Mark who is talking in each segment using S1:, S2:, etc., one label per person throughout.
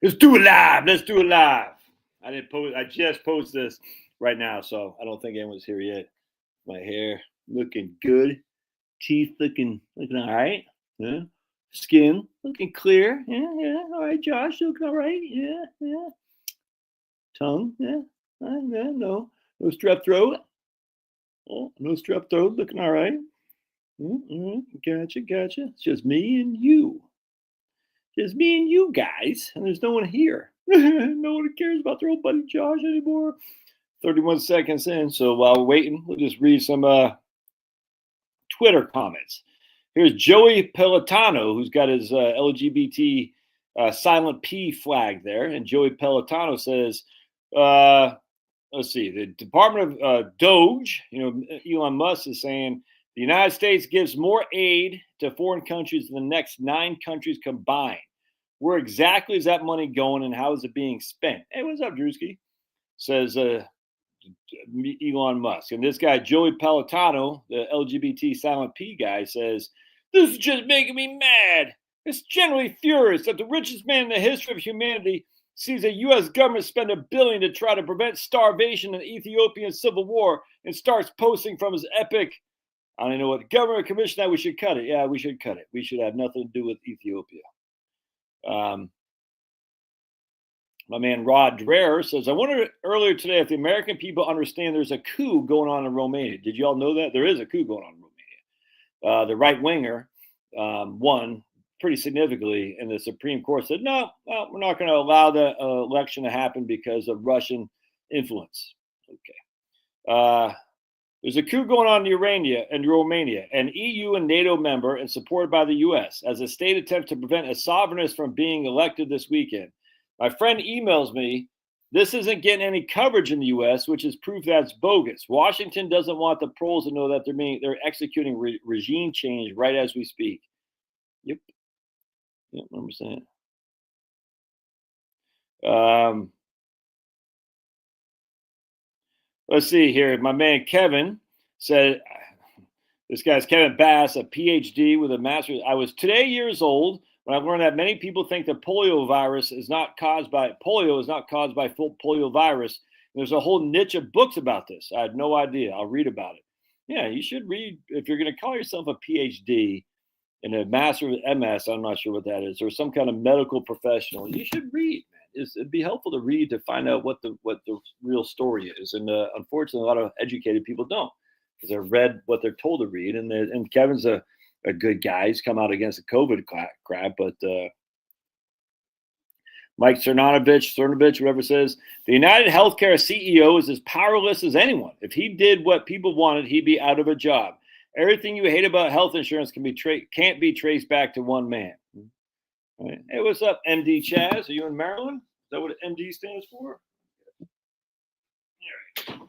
S1: Let's do it live. Let's do it live. I just posted this right now, so I don't think anyone's here yet. My hair looking good. Teeth looking all right. Yeah. Skin looking clear. Yeah. All right, Josh, looking all right. Yeah. Tongue, yeah. No strep throat. Oh, no strep throat. Looking all right. Gotcha. It's just me and you. Just me and you guys, and there's no one here. No one cares about their old buddy Josh anymore. 31 seconds in, so while we're waiting, we'll just read some Twitter comments. Here's Joey Pelotano, who's got his LGBT silent P flag there, and Joey Pelotano says, let's see, the Department of Doge, Elon Musk is saying the United States gives more aid to foreign countries than the next 9 countries combined. Where exactly is that money going and how is it being spent? Hey, what's up, Drewski? Says Elon Musk. And this guy, Joey Pelotano, the LGBT silent P guy, says, this is just making me mad. It's generally furious that the richest man in the history of humanity sees a U.S. government spend $1 billion to try to prevent starvation in the Ethiopian civil war and starts posting from his epic, I don't know what, government commission that we should cut it. Yeah, we should cut it. We should have nothing to do with Ethiopia. My man Rod Dreher says, I wondered earlier today if the American people understand there's a coup going on in Romania. Did you all know that? There is a coup going on in Romania. The right winger won pretty significantly, and the Supreme Court said, no, we're not going to allow the election to happen because of Russian influence. Okay. There's a coup going on in Romania, an EU and NATO member and supported by the U.S. as a state attempts to prevent a sovereignist from being elected this weekend. My friend emails me, this isn't getting any coverage in the U.S., which is proof that's bogus. Washington doesn't want the proles to know that they're executing regime change right as we speak. Yep, 100%. Let's see here. My man Kevin said, this guy's Kevin Bass, a PhD with a master's. I was today years old when I learned that many people think that polio is not caused by full polio virus. And there's a whole niche of books about this. I had no idea. I'll read about it. Yeah, you should read if you're going to call yourself a PhD and a master of MS. I'm not sure what that is, or some kind of medical professional. You should read, man. It'd be helpful to read to find out what the real story is. And unfortunately, a lot of educated people don't because they've read what they're told to read. And Kevin's a good guy. He's come out against the COVID crap, but Mike Cernovich, whoever says, the United Healthcare CEO is as powerless as anyone. If he did what people wanted, he'd be out of a job. Everything you hate about health insurance can't be traced back to one man. Right. Hey, what's up, MD Chaz? Are you in Maryland? Is that what MD stands for? All right.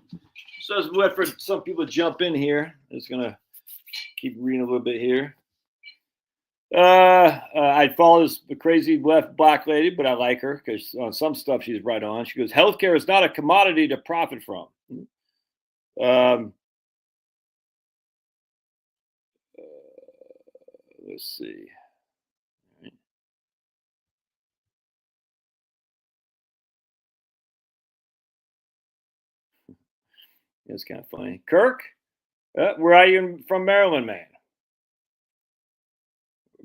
S1: So as we wait for some people to jump in here, I'm just going to keep reading a little bit here. I follow this crazy left black lady, but I like her because on some stuff she's right on. She goes, healthcare is not a commodity to profit from. Let's see. It's kind of funny. Kirk, where are you from Maryland, man?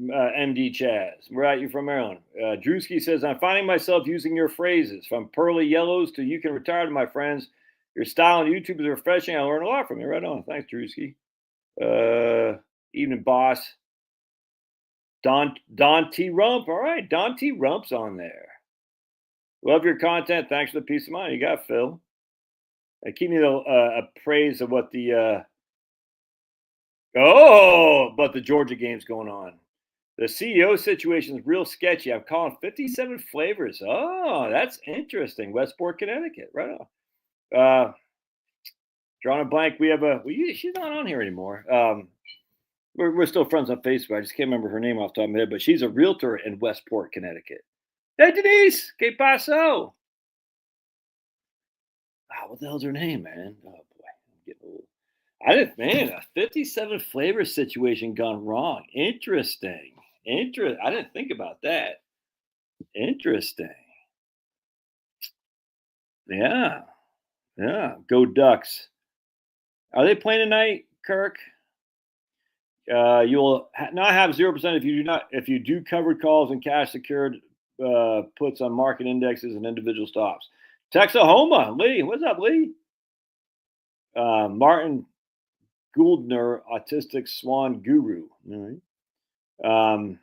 S1: MD Chaz, where are you from Maryland? Drewski says, I'm finding myself using your phrases from pearly yellows to you can retire to my friends. Your style on YouTube is refreshing. I learned a lot from you. Right on. Thanks, Drewski. Evening, boss. Don T. Rump. All right. Don T. Rump's on there. Love your content. Thanks for the peace of mind. You got Phil. Keep me appraised of what the but the Georgia game's going on. The CEO situation is real sketchy. I'm calling 57 flavors. Oh, that's interesting. Westport, Connecticut. Right on. Drawing a blank. We have she's not on here anymore. We're still friends on Facebook. I just can't remember her name off the top of my head, but she's a realtor in Westport, Connecticut. Hey, Denise. Que paso? What the hell's her name, man? Oh, boy. I'm getting old. A 57 flavor situation gone wrong. Interesting. I didn't think about that. Interesting. Yeah. Yeah. Go Ducks. Are they playing tonight, Kirk? You will not have 0% if you do covered calls and cash secured puts on market indexes and individual stops. Texahoma, Lee, what's up, Lee? Martin Gouldner, autistic swan guru. All right.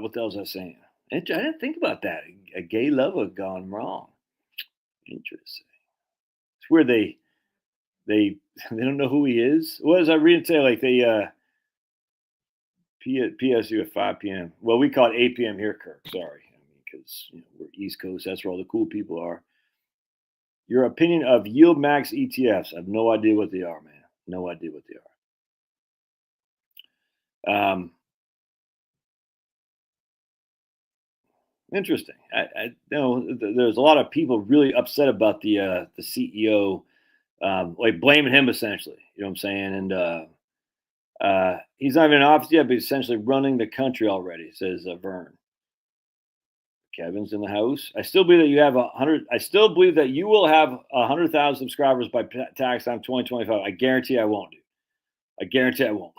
S1: What the hell was I saying? I didn't think about that. A gay lover gone wrong. Interesting. It's where they they don't know who he is. What was I reading today? Like they PSU at 5 p.m. Well, we call it 8 p.m. here, Kirk. Sorry, because we're East Coast. That's where all the cool people are. Your opinion of yield max ETFs? I have no idea what they are, man. No idea what they are. Interesting. I know there's a lot of people really upset about the CEO, like blaming him essentially. You know what I'm saying? And he's not even in office yet, but he's essentially running the country already. Says Vern. Kevin's in the house. I still believe that you have 100. I still believe that you will have 100,000 subscribers by tax time 2025. I guarantee I won't, dude. I guarantee I won't.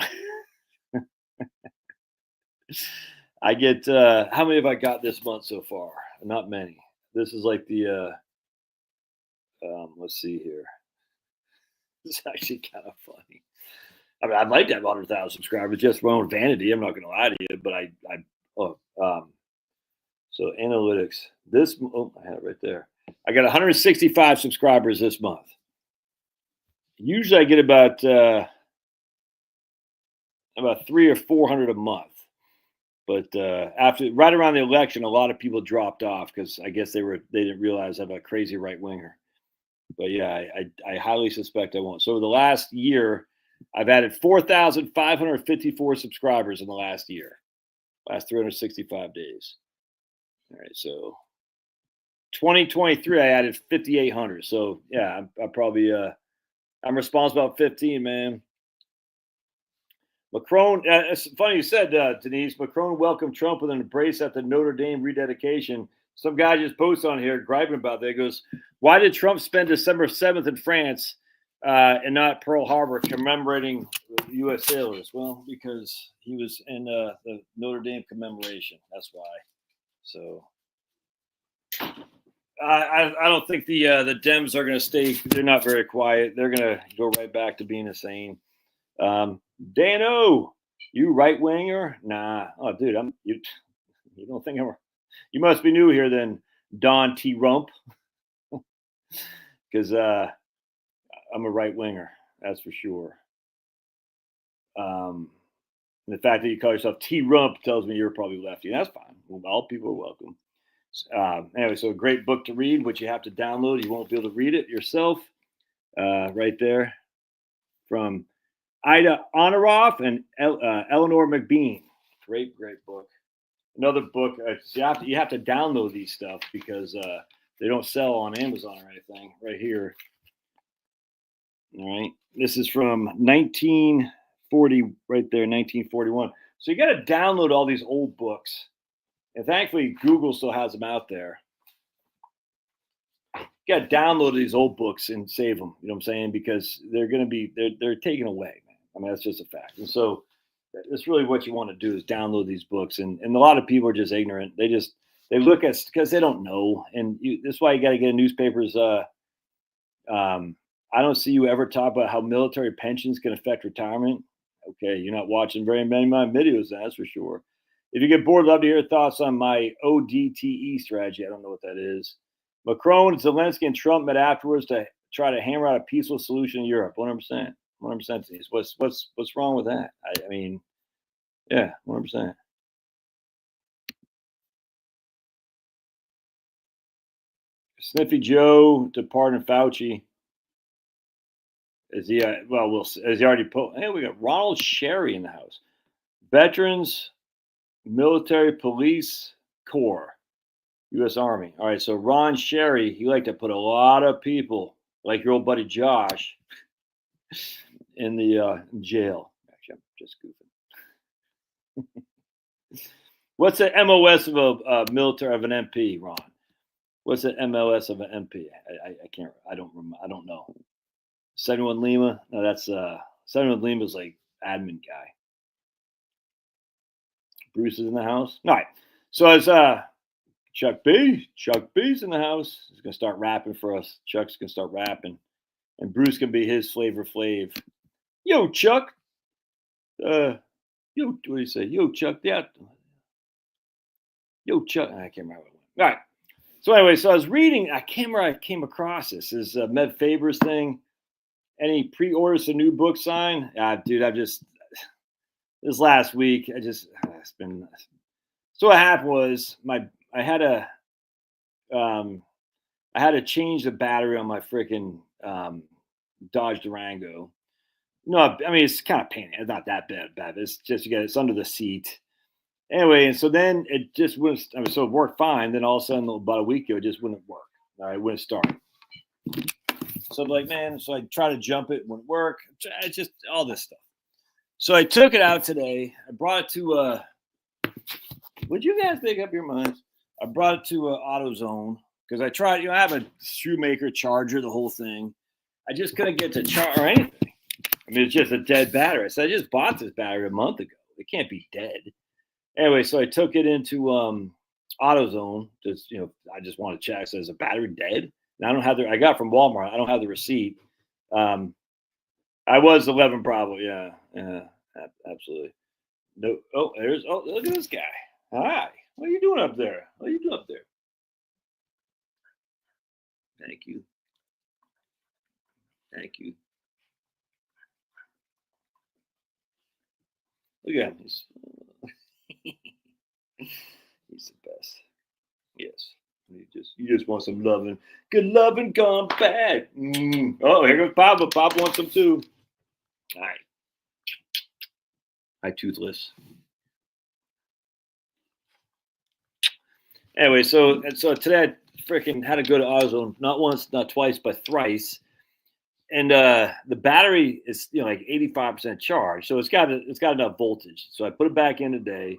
S1: I get how many have I got this month so far? Not many. This is like the let's see here. It's actually kind of funny. I mean, I'd like to have 100,000 subscribers just for my own vanity. I'm not going to lie to you, but so analytics. I had it right there. I got 165 subscribers this month. Usually, I get about 300 or 400 a month. But after right around the election, a lot of people dropped off because I guess they didn't realize I'm a crazy right winger. But yeah, I highly suspect I won't. So the last year, I've added 4,554 subscribers in the last year, last 365 days. All right, so 2023, I added 5,800. So yeah, I'm probably I'm responsible about 15, man. Macron, it's funny you said, Denise. Macron welcomed Trump with an embrace at the Notre Dame rededication. Some guy just posted on here griping about that. He goes, why did Trump spend December 7th in France and not Pearl Harbor commemorating U.S. sailors? Well, because he was in the Notre Dame commemoration. That's why. So I don't think the Dems are going to stay. They're not very quiet. They're going to go right back to being insane. Dano, you right winger? Nah. Oh, dude, you don't think you must be new here then, Don T. Rump. Because I'm a right winger, that's for sure. And the fact that you call yourself T. Rump tells me you're probably lefty. That's fine. Well, all people are welcome. Anyway, so a great book to read, which you have to download. You won't be able to read it yourself. Right there from Ida Honoroff and Eleanor McBean. Great book. Another book. You have to download these stuff because they don't sell on Amazon or anything. Right here. All right. This is from 1940, right there, 1941. So you got to download all these old books. And thankfully, Google still has them out there. You got to download these old books and save them. You know what I'm saying? Because they're going to be, they're taken away, man. I mean, that's just a fact. And so that's really what you want to do is download these books. And a lot of people are just ignorant. They look at, because they don't know. And that's why you got to get newspapers. I don't see you ever talk about how military pensions can affect retirement. Okay, you're not watching very many of my videos, that's for sure. If you get bored, love to hear thoughts on my ODTE strategy. I don't know what that is. Macron, Zelensky, and Trump met afterwards to try to hammer out a peaceful solution in Europe. 100%. 100%. What's wrong with that? I mean, yeah, 100%. Sniffy Joe to pardon Fauci. Is he? Has he already put? Hey, we got Ronald Sherry in the house. Veterans, Military Police Corps, U.S. Army. All right, so Ron Sherry, he liked to put a lot of people, like your old buddy Josh, in the jail. Actually, I'm just goofing. What's the MOS of a military of an MP, Ron? What's the MLS of an MP? I can't. I don't remember. I don't know. 71 Lima. No, that's 71 Lima's like admin guy. Bruce is in the house. All right. So it's Chuck B. Chuck B's in the house. He's gonna start rapping for us. Chuck's gonna start rapping, and Bruce can be his Flavor Flav. Yo, Chuck. Yo, what do you say? Yo, Chuck. Yeah. Yo, Chuck. I can't remember. All right. So anyway, so I was reading. I can't remember. I came across this. This is Med Faber's thing. Any pre-orders a new book sign? Dude, I've just this last week. It's been. So what happened was I had to change the battery on my freaking Dodge Durango. No, I mean it's kind of pain. It's not that bad. It's just it's under the seat. Anyway, and so then it just wouldn't. I mean, so it worked fine. Then all of a sudden, about a week ago, it just wouldn't work. All right, it wouldn't start. So I'm like, man. So I try to jump it, wouldn't work. It's just all this stuff. So I took it out today. I brought it to. Would you guys make up your minds? I brought it to AutoZone because I tried. I have a Shoemaker charger, the whole thing. I just couldn't get to charge or anything. I mean, it's just a dead battery. So I just bought this battery a month ago. It can't be dead. Anyway, so I took it into AutoZone. Just I just want to check. So is the battery dead? And I don't have I got it from Walmart. I don't have the receipt. I was 11 probably. Yeah, absolutely. No. Oh, look at this guy. Hi. What are you doing up there? Thank you. Look at him. He's the best. Yes. You just want some loving. Good loving gone bad. Oh, here goes Papa. Papa wants some too. All right. Hi, Toothless. Anyway, so today I freaking had to go to AutoZone not once, not twice, but thrice. And the battery is like 85% charged, so it's got enough voltage. So I put it back in today,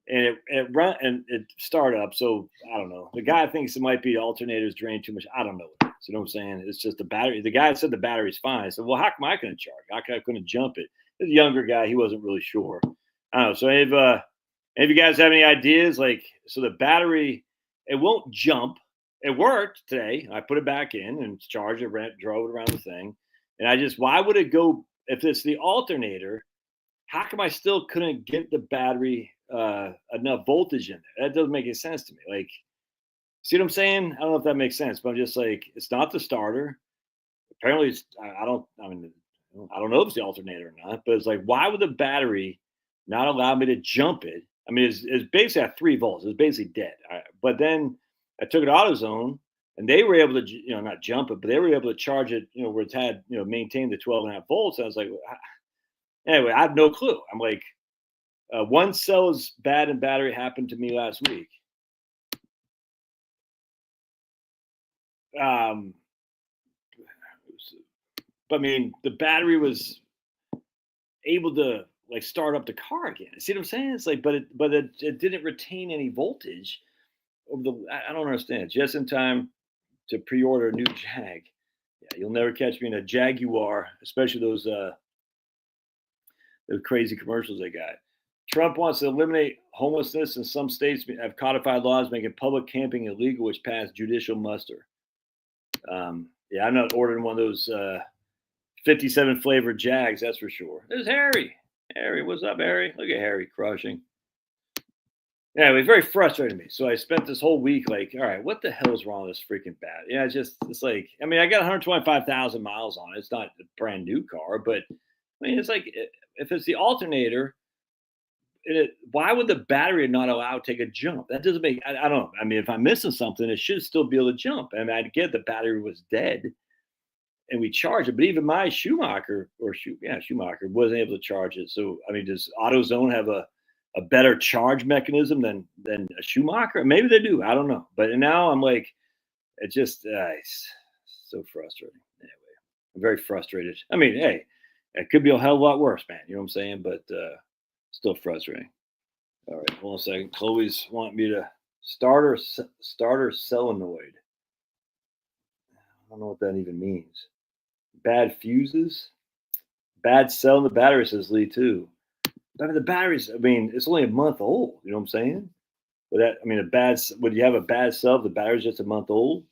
S1: and it started up. So I don't know. The guy thinks it might be the alternators drain too much. I don't know. You know what I'm saying? It's just the battery. The guy said the battery's fine. I said, well, how come I couldn't charge? How come I couldn't jump it? This younger guy, he wasn't really sure. I don't know. So if you guys have any ideas, like so the battery, it won't jump. It worked today. I put it back in and charged it, drove it around the thing. And why would it go, if it's the alternator, how come I still couldn't get the battery enough voltage in there? That doesn't make any sense to me. Like, see what I'm saying? I don't know if that makes sense, but I'm just like, it's not the starter. Apparently, I don't know if it's the alternator or not, but it's like, why would the battery not allow me to jump it? I mean, it's basically at 3 volts. It's basically dead. But then I took it to AutoZone, and they were able to, not jump it, but they were able to charge it, where it had, maintained the 12.5 volts. And I was like, anyway, I have no clue. I'm like, one cell is bad in battery happened to me last week. But I mean, the battery was able to like start up the car again. See what I'm saying? It's like, but it didn't retain any voltage. I don't understand. Just in time to pre-order a new Jag. Yeah, you'll never catch me in a Jaguar, especially those crazy commercials they got. Trump wants to eliminate homelessness, and some states have codified laws making public camping illegal, which passed judicial muster. Yeah, I'm not ordering one of those 57 flavored Jags, that's for sure. There's Harry. Harry, what's up, Harry? Look at Harry crushing. Yeah, it was very frustrating me. So I spent this whole week like, all right, what the hell is wrong with this freaking bat? Yeah, it's like, I mean, I got 125,000 miles on it. It's not a brand new car, but I mean, it's like, if it's the alternator, why would the battery not allow to take a jump? That doesn't make, I don't know. I mean, if I'm missing something, it should still be able to jump. I mean, I get the battery was dead and we charged it, but even my Schumacher wasn't able to charge it. So, I mean, does AutoZone have a better charge mechanism than a Schumacher? Maybe they do. I don't know. But now I'm like, it's just it's so frustrating. Anyway, I'm very frustrated. I mean, hey, it could be a hell of a lot worse, man. You know what I'm saying? But still frustrating. All right, hold on a second. Chloe's wanting me to Starter solenoid. I don't know what that even means. Bad fuses. Bad cell in the battery, says Lee, too. I mean, the batteries, I mean, it's only a month old. You know what I'm saying? But that, I mean, would you have a bad cell if the battery's just a month old?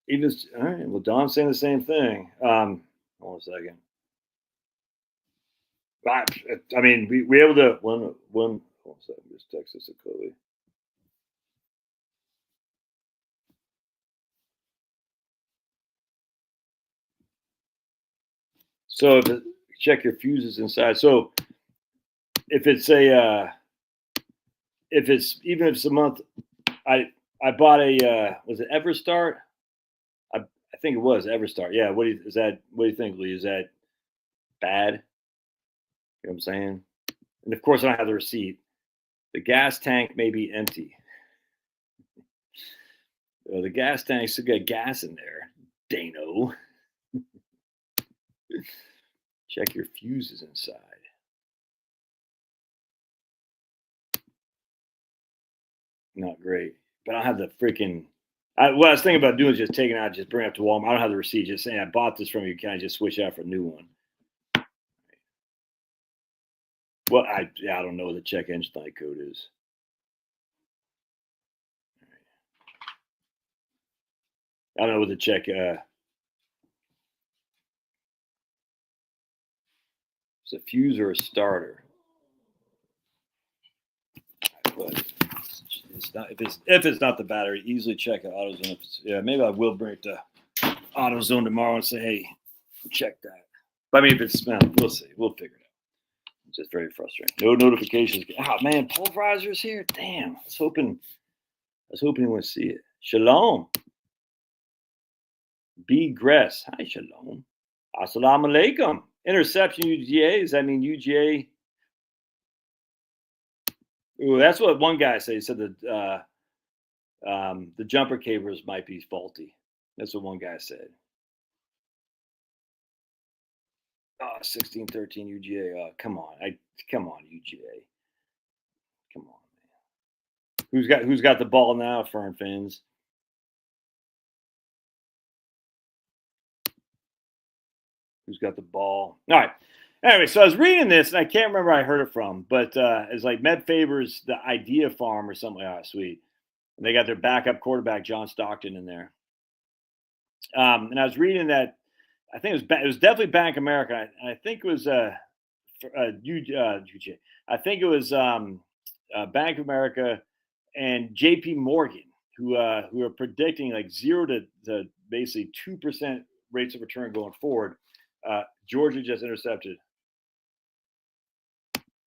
S1: Even, all right, well, Don's saying the same thing. Hold on a second. I mean, we able to, hold on a second, just text this to Chloe. So check your fuses inside. So if it's even if it's a month, I bought a was it Everstart? I think it was Everstart. Yeah. What do you think, Lee? Is that bad? You know what I'm saying? And of course, I don't have the receipt. The gas tank may be empty. The gas tank still got gas in there. Dano. Check your fuses inside. Not great. But I don't have the freaking. What I was thinking about doing is just taking it out, just bring it up to Walmart. I don't have the receipt. Just saying I bought this from you. Can I just switch out for a new one? Well, I don't know what the check engine light code is. I don't know what the check. It's a fuse or a starter. But it's not. If it's not the battery, easily check at AutoZone. Maybe I will bring it to AutoZone tomorrow and say, hey, check that. But I mean, if it's we'll see. We'll figure it out. It's just very frustrating. No notifications. Oh man, pulverizer's here. Damn. I was hoping you want to see it. Shalom. B. Gress. Hi, Shalom. Assalamu alaikum. Interception UGA. Does that mean UGA? Ooh, that's what one guy said. He said that the jumper cables might be faulty. That's what one guy said. 1613 UGA. Come on. Come on, UGA. Come on, man. Who's got the ball now, Fern Fins? Who's got the ball? All right. Anyway, so I was reading this, and I can't remember where I heard it from, but it's like Med Favors, the Idea Farm or something. Sweet. And they got their backup quarterback, John Stockton, in there. And I was reading that. I think it was definitely Bank America. I think it was UJ. I think it was Bank of America and J.P. Morgan who are predicting like 0 to basically 2% rates of return going forward. Georgia just intercepted.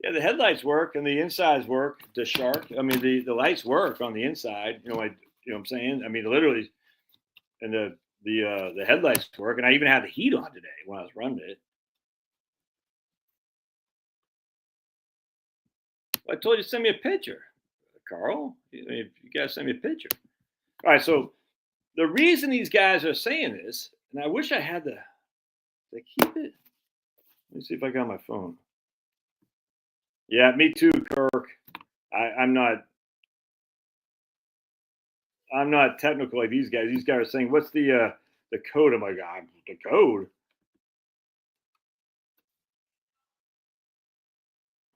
S1: Yeah, the headlights work and the insides work. The shark. I mean, the lights work on the inside. You know what I'm saying? I mean, literally, and the headlights work, and I even had the heat on today when I was running it. I told you to send me a picture, Carl. You guys send me a picture. All right, so the reason these guys are saying this, and I wish I had the. Did I keep it? Let me see if I got my phone. Yeah, me too, Kirk. I'm not technical like these guys. These guys are saying, "What's the code?" I'm like, the code.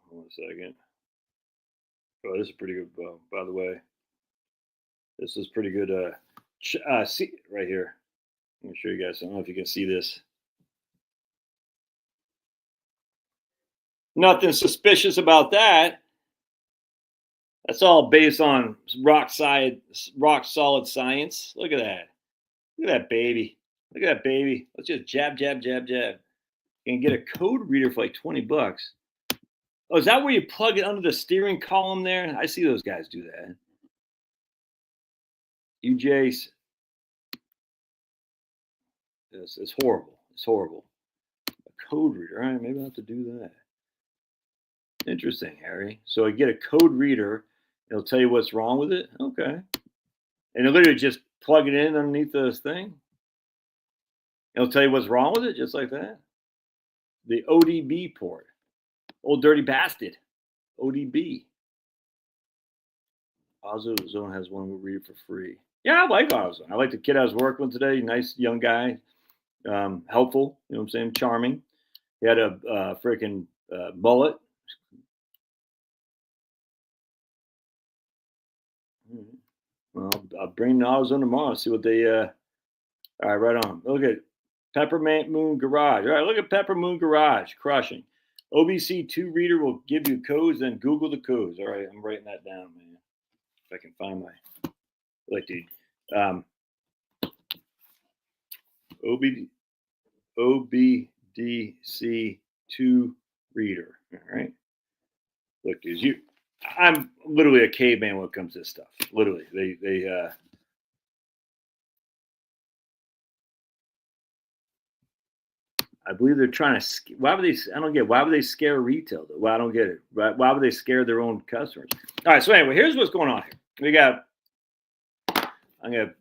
S1: Hold on a second. Oh, this is pretty good. By the way, this is pretty good. See right here. Let me show you guys. I don't know if you can see this. Nothing suspicious about that. That's all based on rock solid science. Look at that. Look at that baby. Look at that baby. Let's just jab. And get a code reader for like $20. Oh, is that where you plug it under the steering column there? I see those guys do that. UJ's. It's horrible. It's horrible. A code reader. All right, maybe I'll have to do that. Interesting, Harry. So I get a code reader. It'll tell you what's wrong with it. Okay. And you literally just plug it in underneath this thing. It'll tell you what's wrong with it, just like that. The ODB port. Old dirty bastard. ODB. AutoZone has one we'll read for free. Yeah, I like AutoZone. I like the kid I was working with today. Nice young guy. Helpful. You know what I'm saying? Charming. He had a freaking mullet. Well, I'll bring AutoZone tomorrow. See what they. All right, right on. Look at Peppermint Moon Garage. All right, look at Pepper Moon Garage crushing. OBC2 reader will give you codes, then Google the codes. All right, I'm writing that down, man. If I can find my, like, dude, OBDC2 reader. All right. Look, dude, I'm literally a caveman when it comes to this stuff. Literally, they I believe they're trying to. Why would they? I don't get. Why would they scare retail? Though? Well, I don't get it. Why would they scare their own customers? All right. So anyway, here's what's going on here. We got. I'm gonna.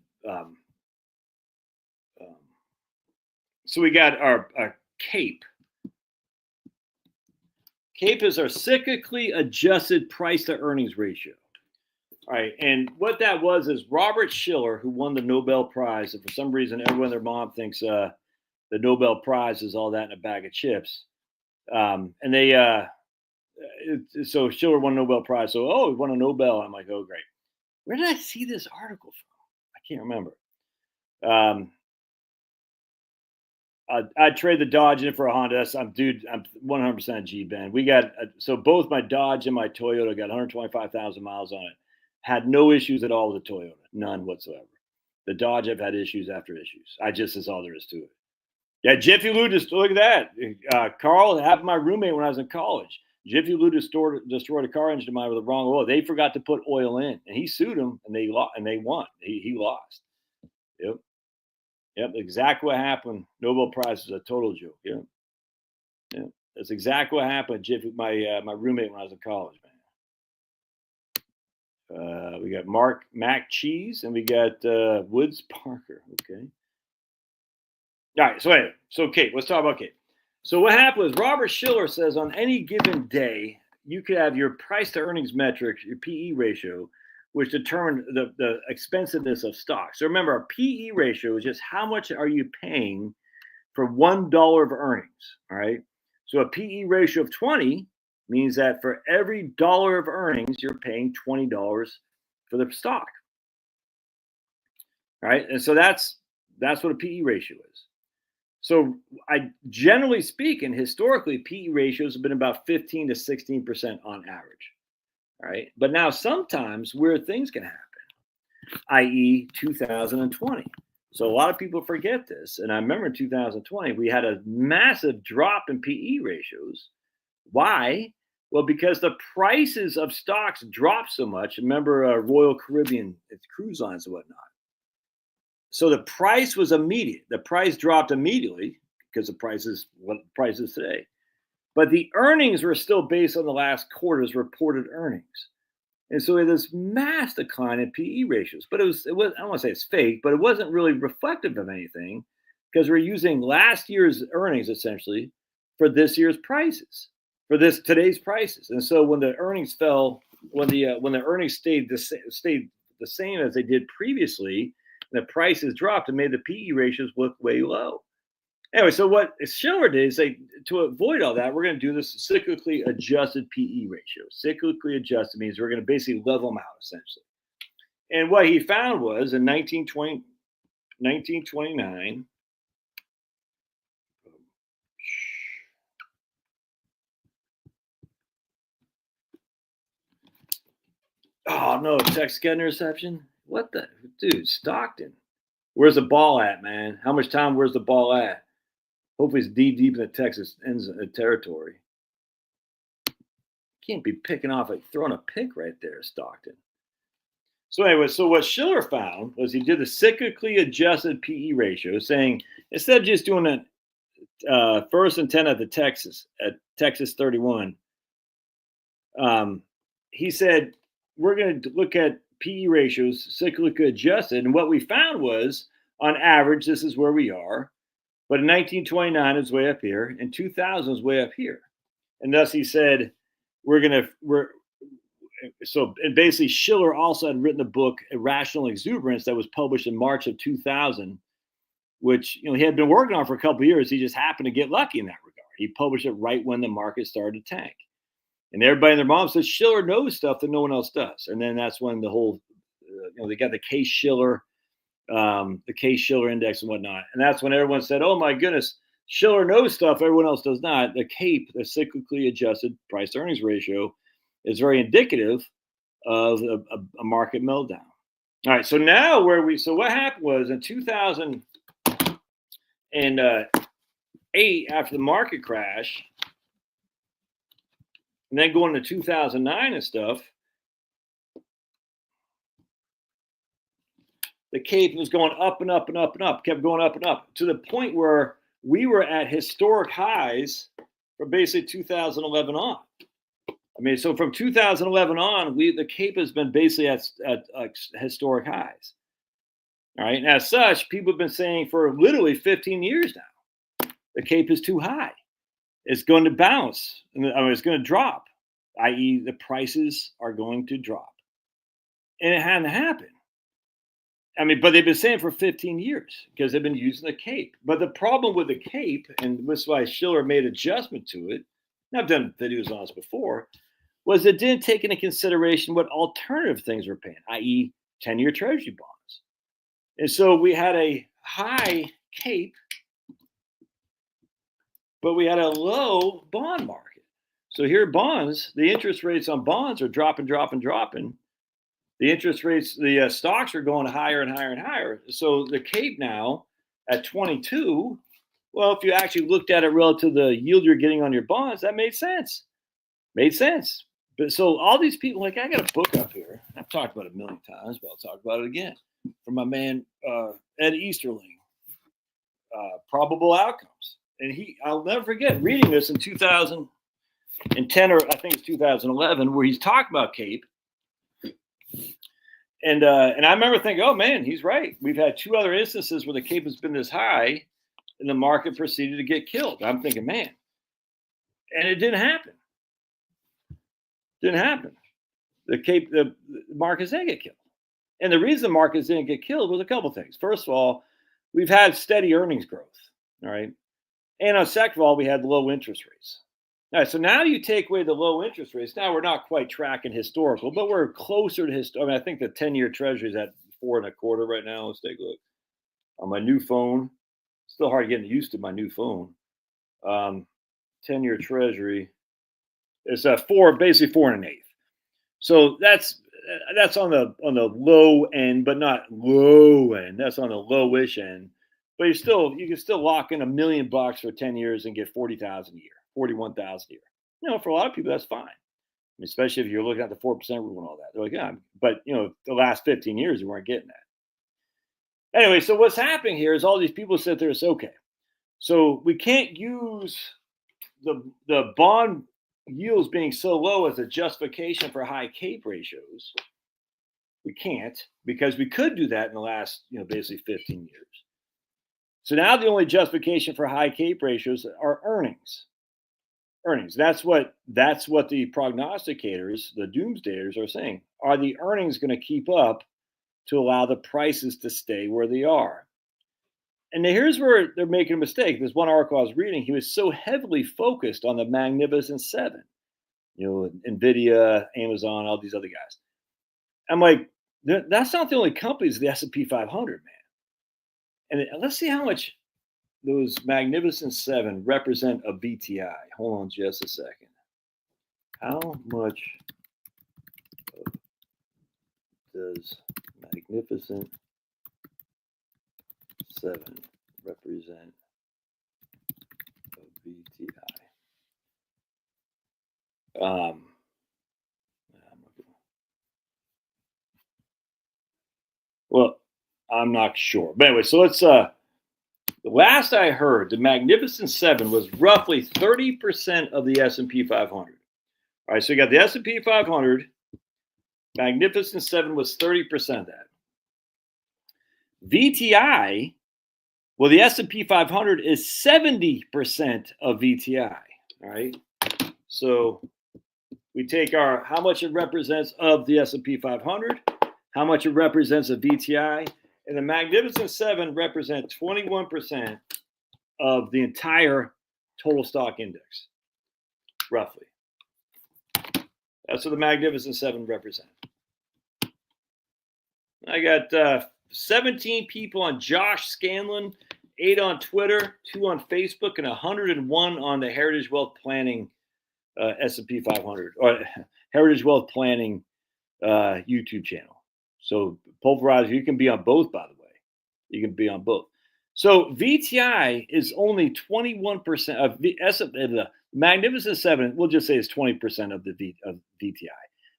S1: So we got our CAPE. CAPE is our cyclically adjusted price to earnings ratio. All right, and what that was is Robert Shiller, who won the Nobel Prize, and for some reason everyone and their mom thinks the Nobel Prize is all that in a bag of chips. And they, so Shiller won a Nobel Prize. So, oh, he won a Nobel. I'm like, oh, great. Where did I see this article from? I can't remember. I'd trade the Dodge in for a Honda. I'm 100% G-Ben. We got, so both my Dodge and my Toyota got 125,000 miles on it. Had no issues at all with the Toyota. None whatsoever. The Dodge, I've had issues after issues. That's all there is to it. Yeah, Jiffy Lube, look at that. Carl, it happened to my roommate when I was in college. Jiffy Lube destroyed a car engine of mine with the wrong oil. They forgot to put oil in, and he sued them, and they won. He lost. Yep, exactly what happened. Nobel Prize is a total joke. Yeah, that's exactly what happened. Jiffy, my roommate when I was in college, man. We got Mac Cheese, and we got Woods Parker. Okay. All right, so Kate, let's talk about Kate. So what happened was Robert Shiller says on any given day, you could have your price to earnings metric, your PE ratio, which determined the expensiveness of stock. So remember, our PE ratio is just how much are you paying for $1 of earnings, all right? So a PE ratio of 20 means that for every dollar of earnings, you're paying $20 for the stock, all right? And so that's what a PE ratio is. So generally speaking, historically, PE ratios have been about 15 to 16% on average. All right. But now sometimes weird things can happen, i.e. 2020. So a lot of people forget this. And I remember in 2020, we had a massive drop in PE ratios. Why? Well, because the prices of stocks dropped so much. Remember Royal Caribbean, it's cruise lines and whatnot. So the price was immediate. The price dropped immediately because the price is what the price is today. But the earnings were still based on the last quarter's reported earnings. And so we had this mass decline in PE ratios. But it was I don't want to say it's fake, but it wasn't really reflective of anything because we're using last year's earnings essentially for this year's prices, for today's prices. And so when the earnings fell, when the earnings stayed the same as they did previously, the prices dropped and made the PE ratios look way low. Anyway, so what Shiller did is to avoid all that, we're going to do this cyclically adjusted PE ratio. Cyclically adjusted means we're going to basically level them out, essentially. And what he found was in 1929, oh no, text got interception? What the dude, Stockton? Where's the ball at, man? How much time? Where's the ball at? Hopefully it's deep in the Texas territory. Can't be picking off, throwing a pick right there, Stockton. So anyway, so what Shiller found was he did the cyclically adjusted PE ratio, saying instead of just doing a first and 10 at Texas 31, he said we're going to look at PE ratios cyclically adjusted, and what we found was on average this is where we are. But in 1929, it's way up here. In 2000, it's way up here. And thus he said, and basically Shiller also had written the book Irrational Exuberance that was published in March of 2000, which he had been working on for a couple of years. He just happened to get lucky in that regard. He published it right when the market started to tank. And everybody and their mom says Shiller knows stuff that no one else does. And then that's when the whole, they got the Case-Shiller index and whatnot. And that's when everyone said, oh my goodness, Shiller knows stuff everyone else does not. The CAPE, the cyclically adjusted price to earnings ratio, is very indicative of a market meltdown. All right, so now what happened was in 2008, after the market crash, and then going to 2009 and stuff, the CAPE was going up and up and up and up, kept going up and up to the point where we were at historic highs from basically 2011 on. I mean, so from 2011 on, the CAPE has been basically at historic highs. All right, and as such, people have been saying for literally 15 years now, the CAPE is too high. It's going to bounce, it's going to drop, i.e., the prices are going to drop. And it hadn't happened. I mean, but they've been saying for 15 years because they've been using the CAPE. But the problem with the CAPE, and this is why Shiller made adjustment to it, and I've done videos on this before, was it didn't take into consideration what alternative things were paying, i.e., 10-year Treasury bonds. And so we had a high CAPE, but we had a low bond market. So here bonds, the interest rates on bonds are dropping. The interest rates, the stocks are going higher and higher and higher. So the CAPE now at 22, well, if you actually looked at it relative to the yield you're getting on your bonds, that made sense. But so all these people, like I got a book up here. I've talked about it a million times, but I'll talk about it again. From my man, Ed Easterling, Probable Outcomes. And I'll never forget reading this in 2010, or I think it's 2011, where he's talking about CAPE. And I remember thinking, oh man, he's right. We've had two other instances where the CAPE has been this high and the market proceeded to get killed. I'm thinking, man, and it didn't happen. The CAPE, the markets didn't get killed. And the reason the markets didn't get killed was a couple of things. First of all, we've had steady earnings growth, all right? And on second of all, we had low interest rates. All right, so now you take away the low interest rates. Now we're not quite tracking historical, but we're closer to historical. I think the 10-year Treasury is at 4.25 right now. Let's take a look. On my new phone, still hard getting used to my new phone. 10-year Treasury is basically 4 1/8. So that's on the low end, but not low end. That's on the lowish end. But you can still lock in $1 million for 10 years and get 40,000 a year. 41,000 a year. For a lot of people, that's fine. Especially if you're looking at the 4% rule and all that. They're like, yeah, but the last 15 years, you weren't getting that. Anyway, so what's happening here is all these people sit there and say, okay, so we can't use the bond yields being so low as a justification for high CAPE ratios. We can't, because we could do that in the last, basically 15 years. So now the only justification for high CAPE ratios are earnings. That's what the prognosticators, the doomsdayers, are saying. Are the earnings going to keep up to allow the prices to stay where they are? And here's where they're making a mistake. This one article I was reading, he was so heavily focused on the Magnificent Seven, NVIDIA, Amazon, all these other guys. I'm like, that's not the only companies, the S&P 500, man. And let's see how much those Magnificent Seven represent a VTI. Hold on just a second. How much does Magnificent Seven represent a VTI? Well, I'm not sure. But anyway, so let's the last I heard, the Magnificent Seven was roughly 30% of the S&P 500. All right, so you got the S&P 500. Magnificent Seven was 30% of that. VTI, well, the S&P 500 is 70% of VTI. All right, So we take how much it represents of the S&P 500, how much it represents of VTI, and the Magnificent Seven represent 21% of the entire total stock index, roughly. That's what the Magnificent Seven represent. I got 17 people on Josh Scanlon, 8 on Twitter, 2 on Facebook, and 101 on the Heritage Wealth Planning S&P 500 or Heritage Wealth Planning YouTube channel. So Pulverizer, you can be on both, by the way. You can be on both. So VTI is only 21% of the Magnificent Seven. We'll just say it's 20% of the of VTI,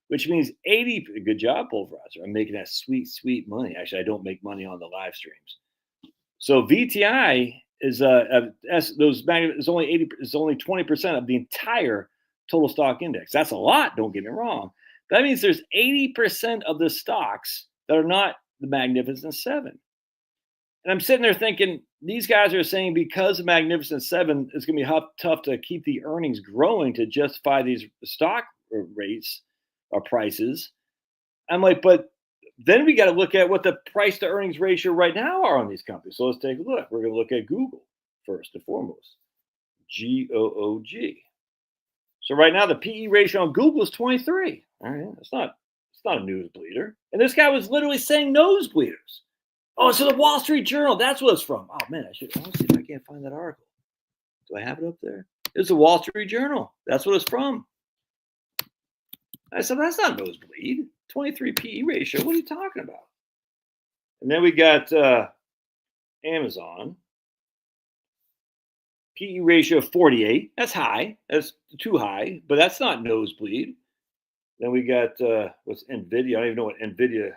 S1: which means 80. Good job, Pulverizer. I'm making that sweet, sweet money. Actually, I don't make money on the live streams. So VTI is is only 80. Is only 20% of the entire total stock index. That's a lot. Don't get me wrong. That means there's 80% of the stocks that are not the Magnificent Seven. And I'm sitting there thinking, these guys are saying because the Magnificent Seven is going to be tough to keep the earnings growing to justify these stock rates or prices. I'm like, but then we got to look at what the price to earnings ratio right now are on these companies. So let's take a look. We're going to look at Google first and foremost. GOOG. So right now the PE ratio on Google is 23. All right, it's not a nosebleeder. And this guy was literally saying nosebleeders. Oh, so the Wall Street Journal, that's what it's from. Oh man, I'll see if I can't find that article. Do I have it up there? It's the Wall Street Journal. That's what it's from. I said, that's not nosebleed. 23 PE ratio. What are you talking about? And then we got Amazon. PE ratio of 48. That's high. That's too high, but that's not nosebleed. Then we got what's NVIDIA? I don't even know what NVIDIA.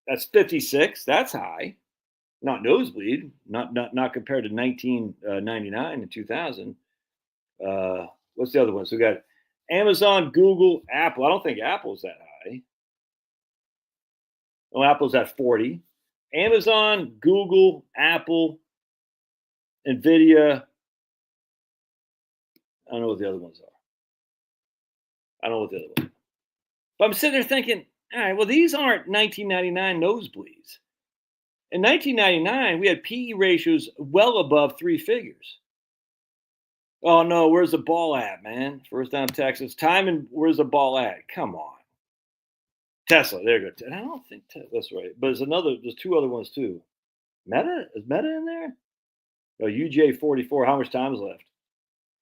S1: That's 56. That's high. Not nosebleed. Not compared to 1999 and 2000. What's the other one? So we got Amazon, Google, Apple. I don't think Apple's that high. No, Apple's at 40. Amazon, Google, Apple, NVIDIA. I don't know what the other ones are. But I'm sitting there thinking, all right, well, these aren't 1999 nosebleeds. In 1999, we had PE ratios well above 3 figures. Oh, no, where's the ball at, man? First down Texas. Time and where's the ball at? Come on. Tesla, there you go. And I don't think that's right. But there's 2 other ones too. Meta? Is Meta in there? Oh, UJ44, how much time is left?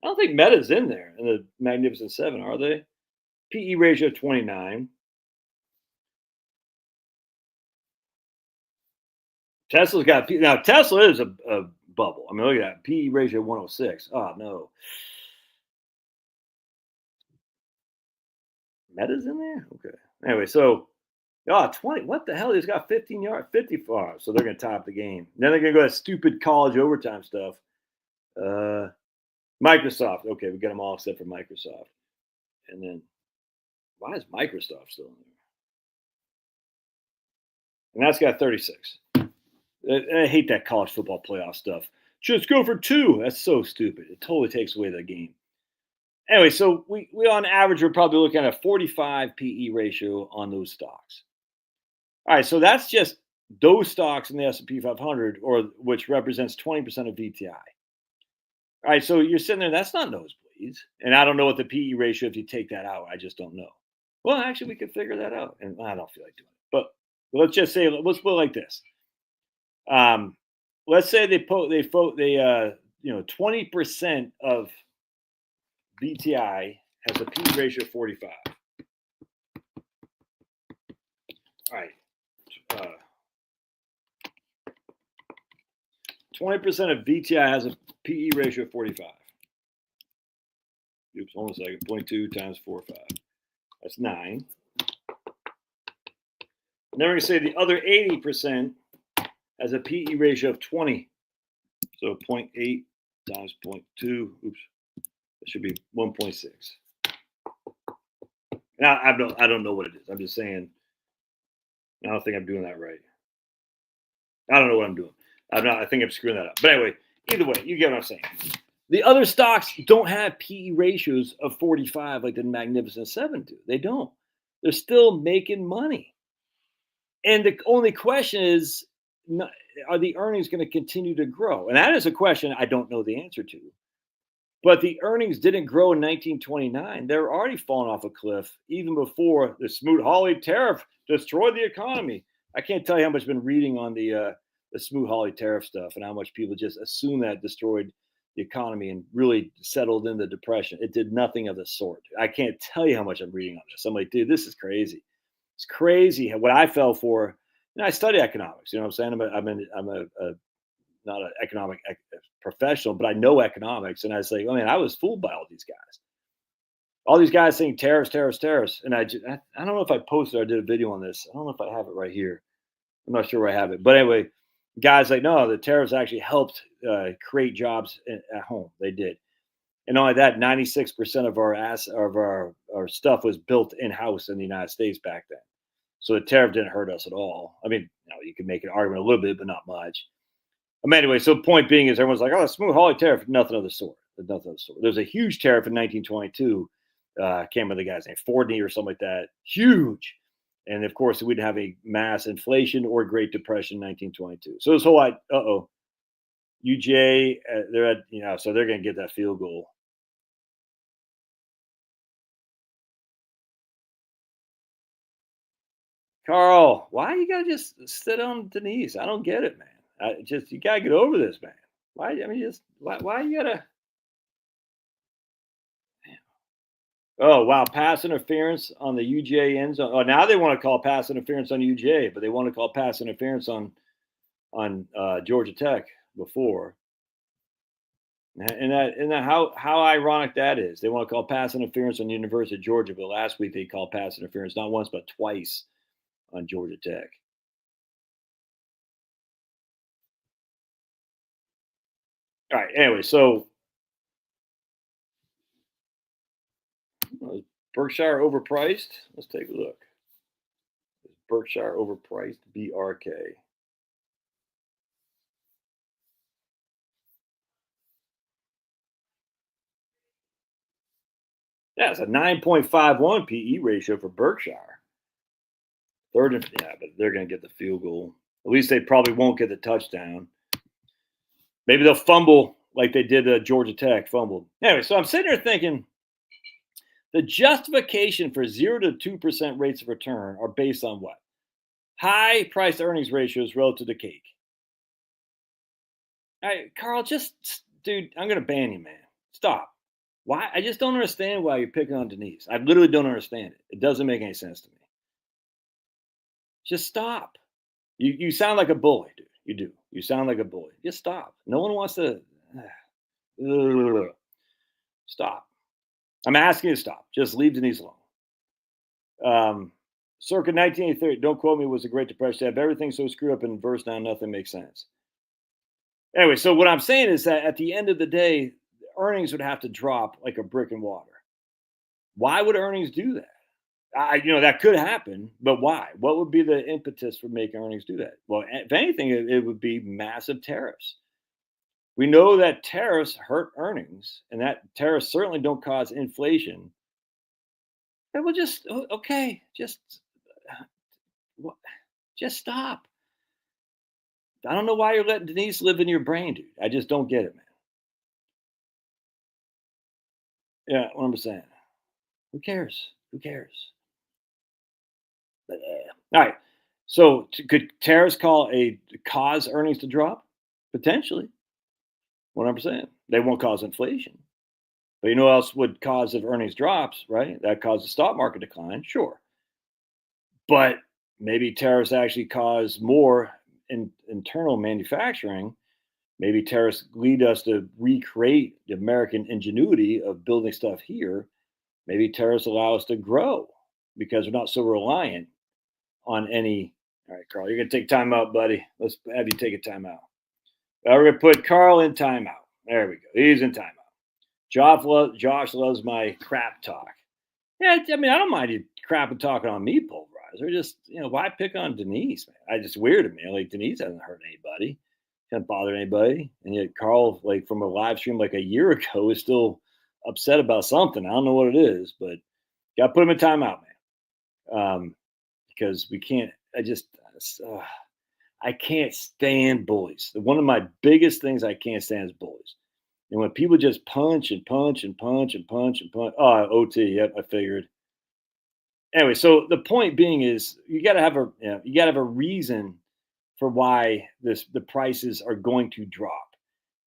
S1: I don't think Meta's in there in the Magnificent Seven, are they? PE ratio 29. Tesla's got now. Tesla is a bubble. I mean, look at that PE ratio 106. Oh no, Meta's in there. Okay. Anyway, so 20. What the hell? He's got 15 yards, 54. So they're going to top the game. Then they're going to go that stupid college overtime stuff. Microsoft. Okay, we got them all except for Microsoft. And then, why is Microsoft still in there? And that's got 36. I hate that college football playoff stuff. Just go for 2. That's so stupid. It totally takes away the game. Anyway, so we on average, we're probably looking at a 45 PE ratio on those stocks. All right, so that's just those stocks in the S&P 500, or which represents 20% of VTI. All right, so you're sitting there, that's not nosebleeds. And I don't know what the PE ratio, if you take that out, I just don't know. Well, actually, we could figure that out. And I don't feel like doing it. But let's just say, let's put it like this. Let's say 20% of VTI has a PE ratio of 45. All right. 20% of VTI has a PE ratio of 45. Oops, hold on a second. 0.2 times 4.5. That's 9. And then we're going to say the other 80% has a PE ratio of 20. So 0.8 times 0.2. Oops. That should be 1.6. Now, I don't know what it is. I'm just saying, I don't think I'm doing that right. I don't know what I'm doing. I think I'm screwing that up. But anyway, either way, you get what I'm saying. The other stocks don't have PE ratios of 45 like the Magnificent Seven do. They don't. They're still making money. And the only question is, are the earnings going to continue to grow? And that is a question I don't know the answer to. But the earnings didn't grow in 1929. They were already falling off a cliff even before the Smoot-Hawley tariff destroyed the economy. I can't tell you how much I've been reading on the Smoot-Hawley tariff stuff and how much people just assume that destroyed the economy and really settled in the depression. It did nothing of the sort. I can't tell you how much I'm reading on this. I'm like, dude, this is crazy. It's crazy what I fell for. I study economics. You know what I'm saying? I'm a not an economic professional, but I know economics. And I was like, oh man, I was fooled by all these guys. All these guys saying tariffs. And I don't know if I posted or I did a video on this. I don't know if I have it right here. I'm not sure where I have it. But anyway, guys like, no, the tariffs actually helped create jobs at home. They did. And not only that, 96% of our stuff was built in-house in the United States back then. So the tariff didn't hurt us at all. I mean, you can make an argument a little bit, but not much. Anyway, so the point being is everyone's like, oh, Smoot-Hawley tariff, nothing of the sort. Nothing of the sort. There's a huge tariff in 1922. I can't remember the guy's name, Fordney or something like that. Huge. And of course, we didn't have a mass inflation or Great Depression in 1922. So this whole UJ, they're at, so they're going to get that field goal. Carl, why you gotta just sit on Denise? I don't get it, man. You gotta get over this, man. Why? I mean, why you gotta? Oh wow, pass interference on the UJ end zone. Oh, now they want to call pass interference on UJ, but they want to call pass interference on Georgia Tech before. And that how ironic that is. They want to call pass interference on the University of Georgia, but last week they called pass interference not once but twice on Georgia Tech. All right. Anyway, so Berkshire overpriced? Let's take a look. Is Berkshire overpriced? BRK. Yeah, it's a 9.51 PE ratio for Berkshire. But they're going to get the field goal. At least they probably won't get the touchdown. Maybe they'll fumble like they did Georgia Tech, fumbled. Anyway, so I'm sitting here thinking the justification for 0 to 2% rates of return are based on what? High price earnings ratios relative to cake. All right, Carl, dude, I'm going to ban you, man. Stop. Why? I just don't understand why you're picking on Denise. I literally don't understand it. It doesn't make any sense to me. Just stop. You sound like a bully, dude. You do. You sound like a bully. Just stop. No one wants to. Stop. I'm asking you to stop. Just leave Denise alone. Circa 1983, don't quote me, was a Great Depression. To have everything so screwed up in verse now, nothing makes sense. Anyway, so what I'm saying is that at the end of the day, earnings would have to drop like a brick in water. Why would earnings do that? That could happen, but why? What would be the impetus for making earnings do that? Well, if anything, it would be massive tariffs. We know that tariffs hurt earnings, and that tariffs certainly don't cause inflation. And we'll just stop. I don't know why you're letting Denise live in your brain, dude. I just don't get it, man. Yeah, what I'm saying. Who cares? Who cares? But, all right. So could tariffs cause earnings to drop? Potentially. 100%. They won't cause inflation. But you know what else would cause if earnings drops, right? That causes the stock market decline, sure. But maybe tariffs actually cause more internal manufacturing. Maybe tariffs lead us to recreate the American ingenuity of building stuff here. Maybe tariffs allow us to grow because we're not so reliant on any. All right, Carl, you're going to take time out, buddy. Let's have you take a time out. We're going to put Carl in timeout. There we go. He's in timeout. Josh loves my crap talk. Yeah, I mean, I don't mind you crap and talking on me, Pulverizer. Just, why pick on Denise, man? It's weird to me. Like, Denise hasn't hurt anybody. Can't bother anybody. And yet Carl, like from a live stream like a year ago, is still upset about something. I don't know what it is, but got to put him in timeout, man. Because we can't. Uh, I can't stand bullies. One of my biggest things I can't stand is bullies. And when people just punch and punch and punch and punch and punch. Oh, OT. Yep, I figured. Anyway, so the point being is you got to have a reason for why the prices are going to drop.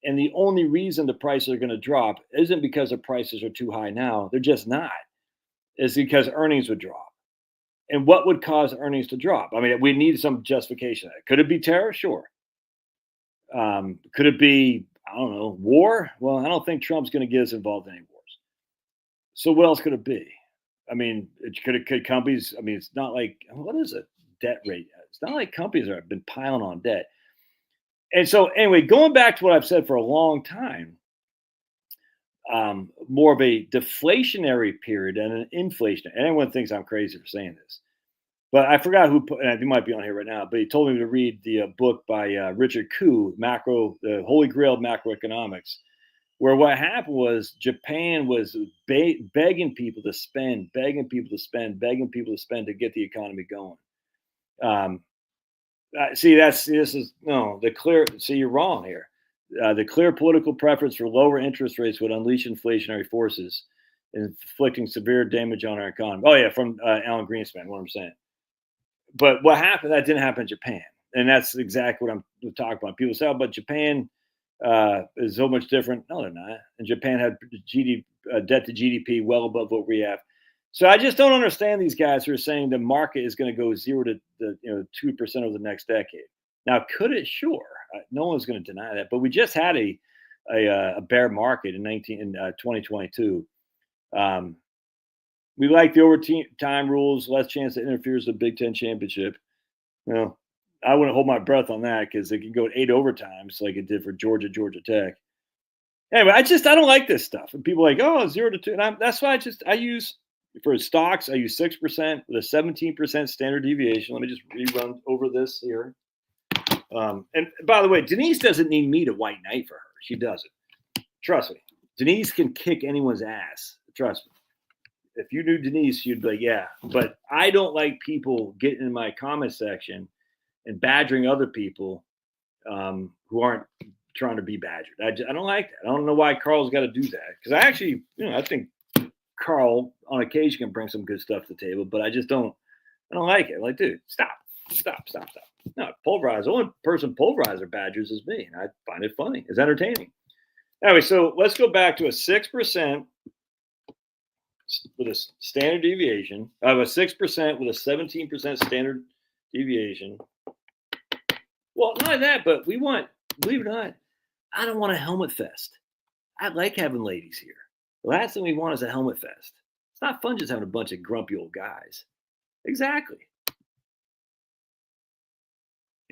S1: And the only reason the prices are going to drop isn't because the prices are too high now. They're just not. It's because earnings would drop. And what would cause earnings to drop? I mean, we need some justification. Could it be tariff? Sure. Could it be, I don't know, war? Well, I don't think Trump's going to get us involved in any wars. So what else could it be? I mean, could companies? I mean, it's not like what is it? Debt rate. It's not like companies have been piling on debt. And so, anyway, going back to what I've said for a long time, more of a deflationary period and an inflation. And everyone thinks I'm crazy for saying this, but I forgot who put. And he might be on here right now, but he told me to read the book by Richard Koo, the Holy Grail of Macroeconomics, where what happened was Japan was begging people to spend, begging people to spend, begging people to spend to get the economy going. See, this is no the clear. See, you're wrong here. The clear political preference for lower interest rates would unleash inflationary forces, inflicting severe damage on our economy. Oh yeah, from Alan Greenspan. What I'm saying. But what happened? That didn't happen in Japan, and that's exactly what I'm talking about. People say, "Oh, but Japan is so much different." No, they're not. And Japan had debt to GDP well above what we have. So I just don't understand these guys who are saying the market is going to go 0 to 2% over the next decade. Now, could it? Sure. No one's going to deny that. But we just had a bear market in 2022. We like the overtime rules, less chance it interferes with the Big Ten championship. Well, I wouldn't hold my breath on that because it can go 8 overtimes like it did for Georgia Tech. Anyway, I don't like this stuff. And people are like, oh, 0 to 2. And that's why I use for stocks, I use 6% with a 17% standard deviation. Let me just rerun over this here. And by the way, Denise doesn't need me to white knight for her. She doesn't. Trust me. Denise can kick anyone's ass. Trust me. If you knew Denise, you'd be like, yeah. But I don't like people getting in my comment section and badgering other people who aren't trying to be badgered. I don't like that. I don't know why Carl's got to do that. Because I think Carl on occasion can bring some good stuff to the table, but I don't like it. Like, dude, stop. No, pulverize. The only person pulverizer badgers is me. And I find it funny. It's entertaining. Anyway, so let's go back to a 6% with a standard deviation. I have a 6% with a 17% standard deviation. Well, not only that, but we want, believe it or not, I don't want a helmet fest. I like having ladies here. The last thing we want is a helmet fest. It's not fun just having a bunch of grumpy old guys. Exactly.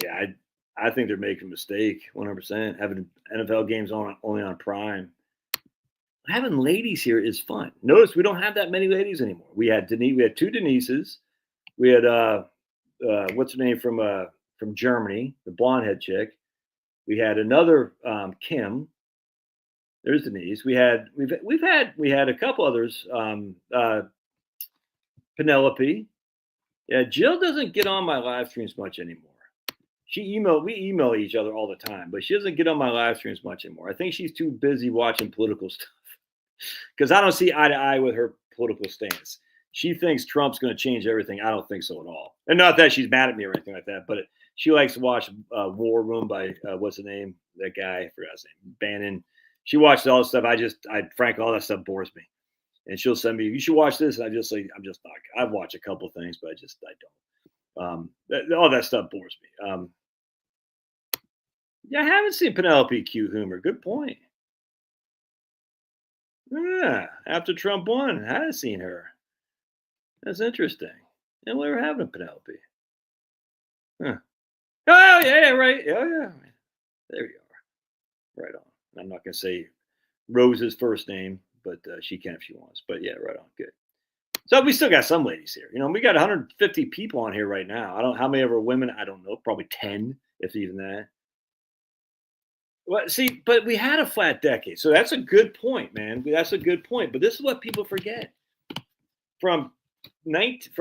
S1: Yeah, I think they're making a mistake, 100%. Having NFL games only on Prime. Having ladies here is fun. Notice we don't have that many ladies anymore. We had two Denises. We had what's her name from Germany, the blonde head chick. We had another Kim. There's Denise. We had a couple others. Penelope. Yeah, Jill doesn't get on my live streams much anymore. We email each other all the time, but she doesn't get on my live streams much anymore. I think she's too busy watching political stuff because I don't see eye to eye with her political stance. She thinks Trump's going to change everything. I don't think so at all. And not that she's mad at me or anything like that, but she likes to watch War Room by what's the name? That guy, I forgot his name, Bannon. She watches all this stuff. Frankly, all that stuff bores me. And she'll send me, you should watch this. And I'm just not. I've watched a couple things, but I don't. All that stuff bores me. Yeah, I haven't seen Penelope Q humor. Good point. Yeah, after Trump won, I hadn't seen her. That's interesting. And we were having a Penelope. Huh. Oh, yeah, right. Oh, yeah. There you are. Right on. I'm not going to say Rose's first name, but she can if she wants. But yeah, right on. Good. So we still got some ladies here. We got 150 people on here right now. I don't know how many of our women. I don't know. Probably 10, if even that. Well, see, but we had a flat decade, so that's a good point, man. That's a good point. But this is what people forget from 19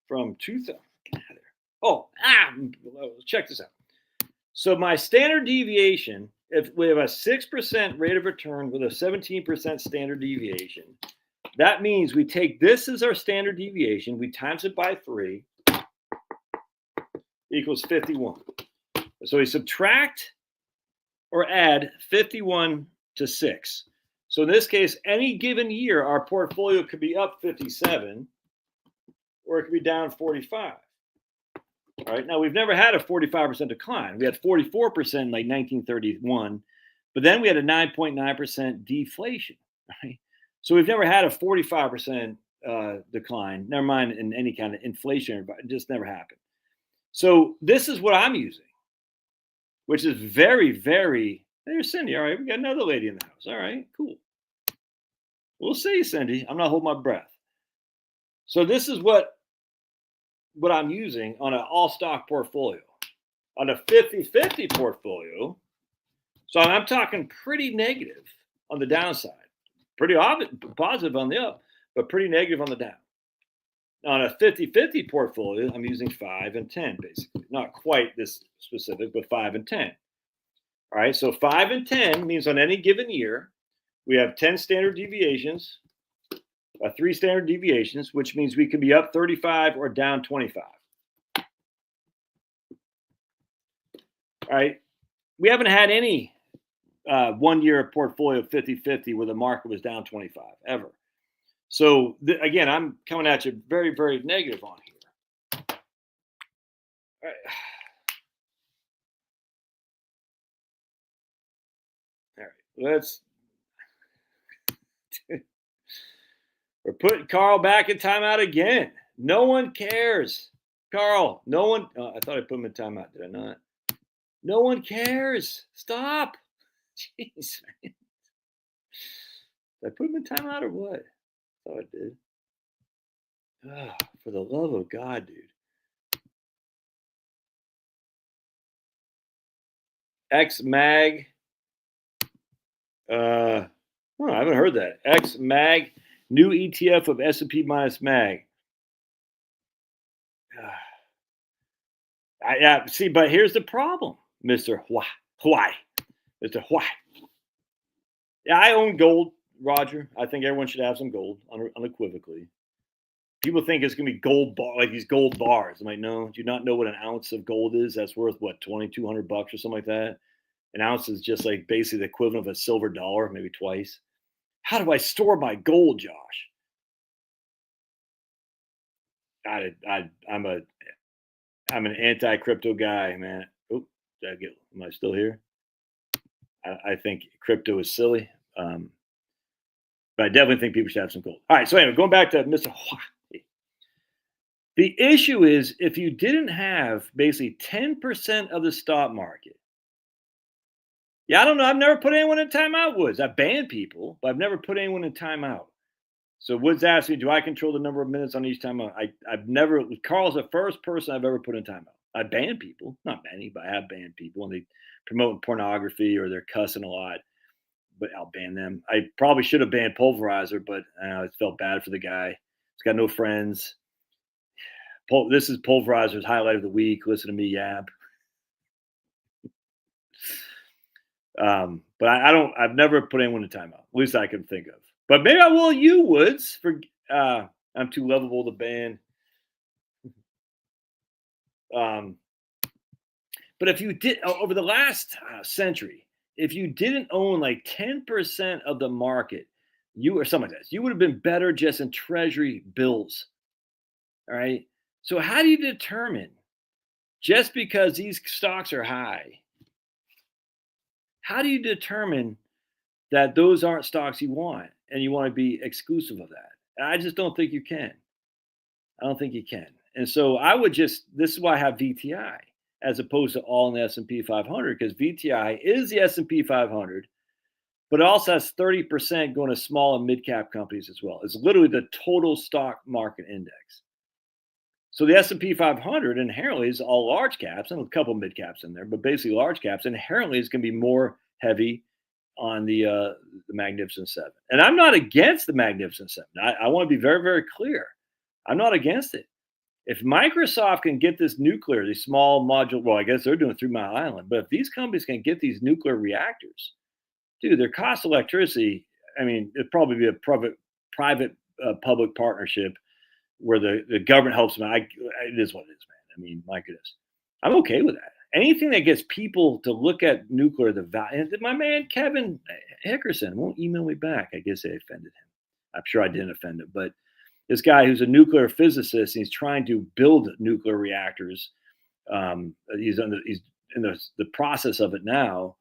S1: from 2000. Oh, check this out. So my standard deviation, if we have a 6% rate of return with a 17% standard deviation, that means we take this as our standard deviation, we times it by 3, equals 51. So we subtract or add 51 to 6. So in this case, any given year, our portfolio could be up 57 or it could be down 45. All right. Now, we've never had a 45% decline. We had 44% in like 1931, but then we had a 9.9% deflation. Right. So we've never had a 45% decline. Never mind in any kind of inflation. It just never happened. So this is what I'm using, which is very, very. There's Cindy. All right. We got another lady in the house. All right. Cool. We'll see, Cindy. I'm not holding my breath. So this is what I'm using on an all stock portfolio. On a 50-50 portfolio, so I'm talking pretty negative on the downside, pretty positive on the up, but pretty negative on the down. Now, on a 50-50 portfolio, I'm using 5 and 10, basically. Not quite this specific, but 5 and 10. All right, so 5 and 10 means on any given year, we have 10 standard deviations, 3 standard deviations, which means we could be up 35 or down 25. All right. We haven't had any 1 year portfolio 50-50 where the market was down 25 ever. So again, I'm coming at you very, very negative on here. All right. All right. Let's. We're putting Carl back in timeout again. No one cares. Carl, no one. I thought I put him in timeout. Did I not? No one cares. Stop. Jeez. Did I put him in timeout or what? I thought I did. For the love of God, dude. X Mag. I haven't heard that. X Mag. New ETF of S&P minus MAG. See, but here's the problem, Mr. Why? Mr. Why? Yeah, I own gold, Roger. I think everyone should have some gold, unequivocally. People think it's going to be gold like these gold bars. I'm like, no, do you not know what an ounce of gold is? That's worth, what, $2,200 or something like that? An ounce is just like basically the equivalent of a silver dollar, maybe twice. How do I store my gold, Josh? I'm an anti-crypto guy, man. Oh, am I still here? I think crypto is silly, but I definitely think people should have some gold. All right, so anyway, going back to Mr. Hawaii. The issue is if you didn't have basically 10% of the stock market. Yeah, I don't know. I've never put anyone in timeout, Woods. I've banned people, but I've never put anyone in timeout. So Woods asked me, do I control the number of minutes on each timeout? I've never, Carl's the first person I've ever put in timeout. I ban people, not many, but I have banned people, and they promote pornography or they're cussing a lot, but I'll ban them. I probably should have banned Pulverizer, but I felt bad for the guy. He's got no friends. This is Pulverizer's highlight of the week. Listen to me yab. But I've never put anyone in timeout, at least I can think of. But maybe I will you, Woods. I'm too lovable to ban. But if you did over the last century, if you didn't own like 10% of the market, you or something like this, you would have been better just in treasury bills. All right. So how do you determine just because these stocks are high? How do you determine that those aren't stocks you want and you want to be exclusive of that? I just don't think you can. I don't think you can. And so I would this is why I have VTI as opposed to all in the S&P 500, because VTI is the S&P 500, but it also has 30% going to small and mid-cap companies as well. It's literally the total stock market index. So the S&P 500 inherently is all large caps and a couple mid caps in there, but basically large caps inherently is going to be more heavy on the Magnificent Seven. And I'm not against the Magnificent Seven. I want to be very, very clear. I'm not against it. If Microsoft can get this nuclear, these small module, well, I guess they're doing 3 Mile Island, but if these companies can get these nuclear reactors, dude, their cost of electricity, I mean, it'd probably be a private public partnership where the government helps them. It is what it is, man. I mean, my goodness, I'm okay with that. Anything that gets people to look at nuclear, the value. My man Kevin Hickerson won't email me back. I guess I offended him. I'm sure I didn't offend him, but this guy who's a nuclear physicist, he's trying to build nuclear reactors. He's in the process of it now.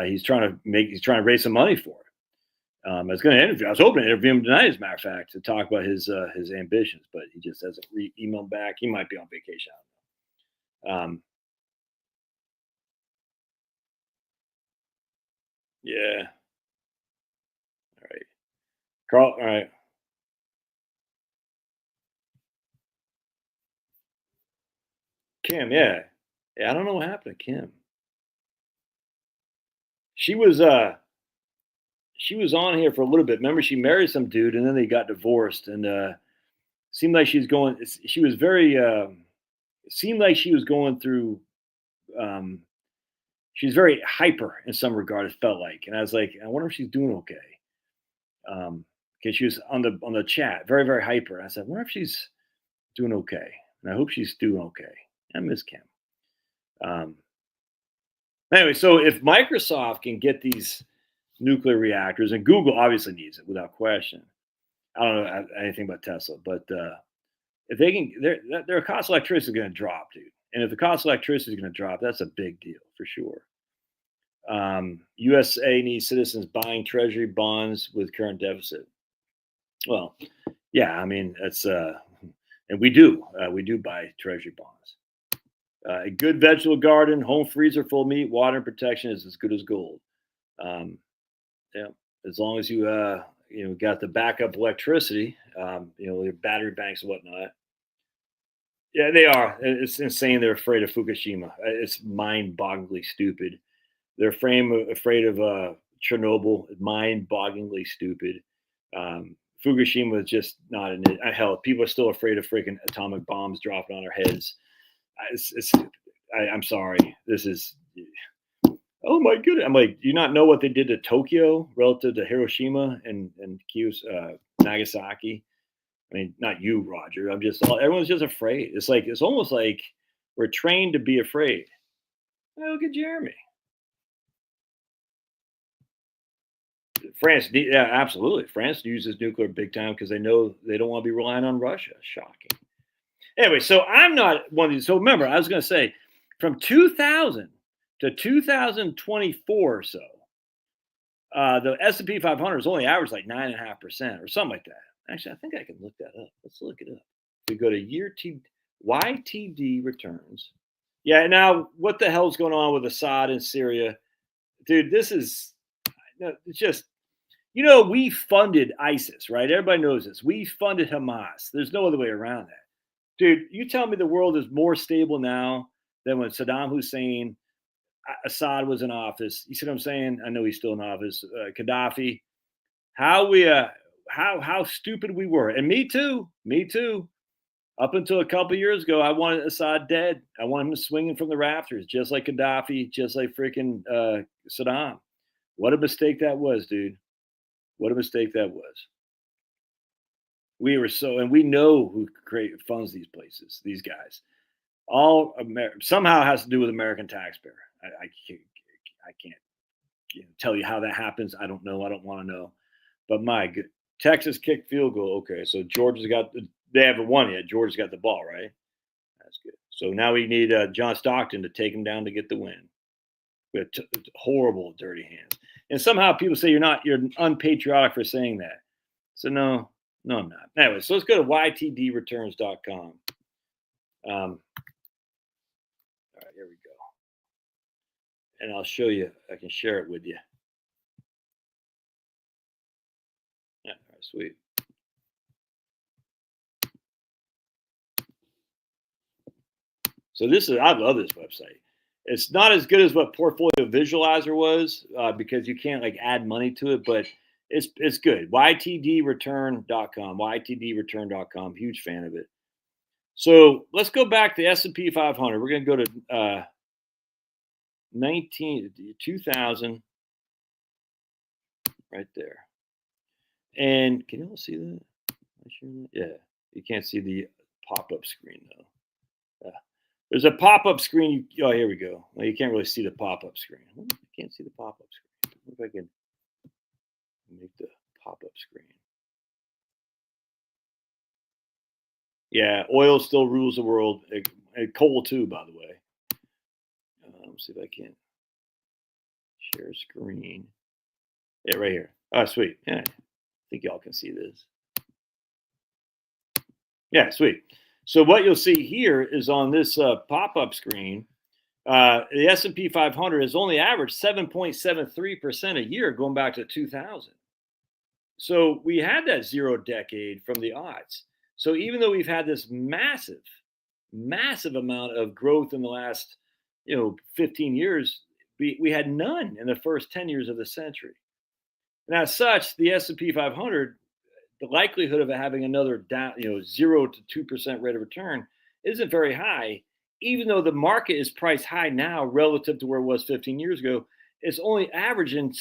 S1: He's trying to raise some money for it. I was going to interview. I was hoping to interview him tonight, as a matter of fact, to talk about his ambitions, but he just hasn't emailed back. He might be on vacation. Yeah. All right, Carl. All right. Kim. Yeah. Yeah. I don't know what happened to Kim. She was on here for a little bit. Remember, she married some dude, and then they got divorced, and seemed like she's going. She was very. It seemed like she was going through. She's very hyper in some regard. It felt like, and I was like, I wonder if she's doing okay. Because she was on the chat, very very hyper. I said, I wonder if she's doing okay, and I hope she's doing okay. I miss Kim. Anyway, so if Microsoft can get these nuclear reactors, and Google obviously needs it without question. I don't know anything about Tesla, but if they can, their cost of electricity is going to drop, dude. And if the cost of electricity is going to drop, that's a big deal for sure. USA needs citizens buying treasury bonds with current deficit. Well, yeah, I mean that's and we do buy treasury bonds. A good vegetable garden, home freezer full of meat, water and protection is as good as gold. Yeah, as long as you got the backup electricity, your battery banks and whatnot. Yeah, they are. It's insane. They're afraid of Fukushima. It's mind-bogglingly stupid. They're afraid of Chernobyl. Mind-bogglingly stupid. Fukushima is just not in it. Hell, people are still afraid of freaking atomic bombs dropping on our heads. I'm sorry. This is. Oh my goodness! I'm like, do you not know what they did to Tokyo relative to Hiroshima and Nagasaki? I mean, not you, Roger. Everyone's just afraid. It's almost like we're trained to be afraid. Oh, look at Jeremy. France, yeah, absolutely. France uses nuclear big time because they know they don't want to be relying on Russia. Shocking. Anyway, so I'm not one of these. So remember, I was going to say from 2000 to 2024 or so, the S&P 500 is only averaged like 9.5% or something like that. Actually, I think I can look that up. Let's look it up. We go to YTD returns. Yeah, now what the hell's going on with Assad in Syria? Dude, this is it's just, we funded ISIS, right? Everybody knows this. We funded Hamas. There's no other way around that. Dude, you tell me the world is more stable now than when Saddam Hussein, Assad was in office. You see what I'm saying? I know he's still in office. Gaddafi. How stupid we were. And me too. Up until a couple of years ago, I wanted Assad dead. I wanted him swinging from the rafters, just like Gaddafi, just like freaking Saddam. What a mistake that was, dude. What a mistake that was. We were and we know who funds these places, these guys. Somehow has to do with American taxpayer. I can't tell you how that happens. I don't know. I don't want to know. But my good, Texas kicked field goal. Okay, so Georgia's they haven't won yet. Georgia's got the ball, right? That's good. So now we need John Stockton to take him down to get the win. With horrible, dirty hands. And somehow people say you're unpatriotic for saying that. So no, I'm not. Anyway, so let's go to ytdreturns.com. All right, here we go. And I'll show you. I can share it with you. Yeah, all right, sweet. So I love this website. It's not as good as what Portfolio Visualizer was because you can't like add money to it, but it's good. YTDreturn.com, YTDreturn.com. Huge fan of it. So let's go back to the S&P 500. We're going to go to 2000 right there. And can you all see that? Yeah, you can't see the pop-up screen though. There's a pop-up screen. Oh, here we go. Well, you can't really see the pop-up screen. You can't see the pop-up screen. If I can make the pop-up screen. Yeah, oil still rules the world. And coal too, by the way. Let's see if I can share screen. Yeah, right here. Oh, sweet. Yeah, I think y'all can see this. Yeah, sweet. So what you'll see here is on this pop-up screen, the S&P 500 has only averaged 7.73% a year going back to 2000. So we had that zero decade from the odds. So even though we've had this massive amount of growth in the last, 15 years, we had none in the first 10 years of the century. And as such, the S&P 500, the likelihood of it having another down, 0 to 2% rate of return isn't very high, even though the market is priced high now relative to where it was 15 years ago. It's only averaging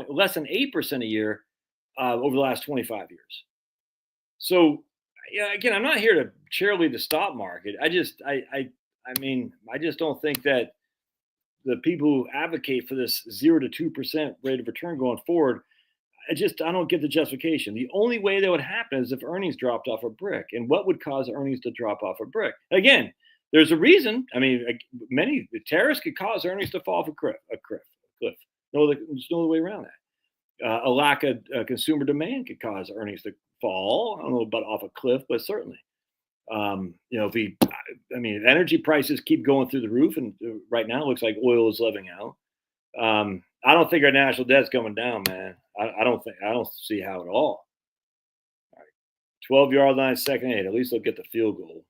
S1: less than 8% a year over the last 25 years. So, again, I'm not here to cheerlead the stock market. I just don't think that the people who advocate for this 0 to 2% rate of return going forward, I don't get the justification. The only way that would happen is if earnings dropped off a brick. And what would cause earnings to drop off a brick? Again, there's a reason. I mean, many terrorists could cause earnings to fall off a cliff. There's no other way around that. A lack of consumer demand could cause earnings to fall. I don't know about off a cliff, but certainly. If energy prices keep going through the roof, and right now it looks like oil is leveling out. I don't think our national debt's going down, man. I don't see how at all. All right, 12-yard line, second and 8. At least they'll get the field goal.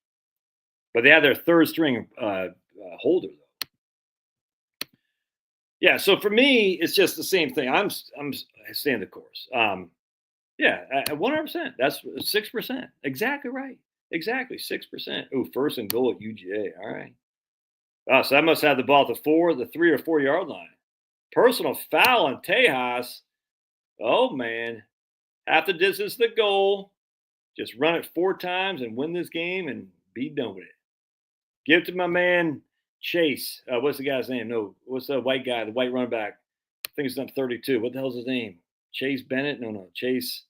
S1: But they have their third string holder though. Yeah, so for me, it's just the same thing. I'm staying the course. 100%. That's 6%. Exactly right. Exactly 6%. Oh, first and goal at UGA. All right. So that must have the ball at the 3 or 4 yard line. Personal foul on Tejas. Oh man, half the distance to the goal. Just run it 4 times and win this game and be done with it. Give it to my man Chase. What's the guy's name? No, what's the white guy? The white running back. I think it's number 32. What the hell's his name? Chase Bennett? No, Chase.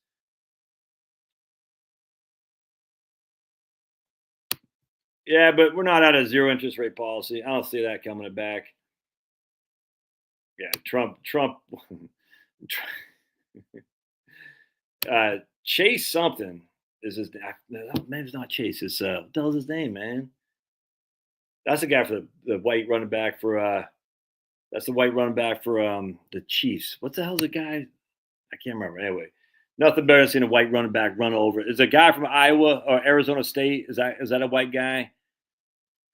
S1: Yeah, but we're not out of zero interest rate policy. I don't see that coming back. Yeah, Trump. Chase something is his name. Maybe it's not Chase. It's what the hell's his name, man? That's the guy for the white running back for. That's the white running back for the Chiefs. What the hell's the guy? I can't remember. Anyway, nothing better than seeing a white running back run over. Is a guy from Iowa or Arizona State? Is that a white guy?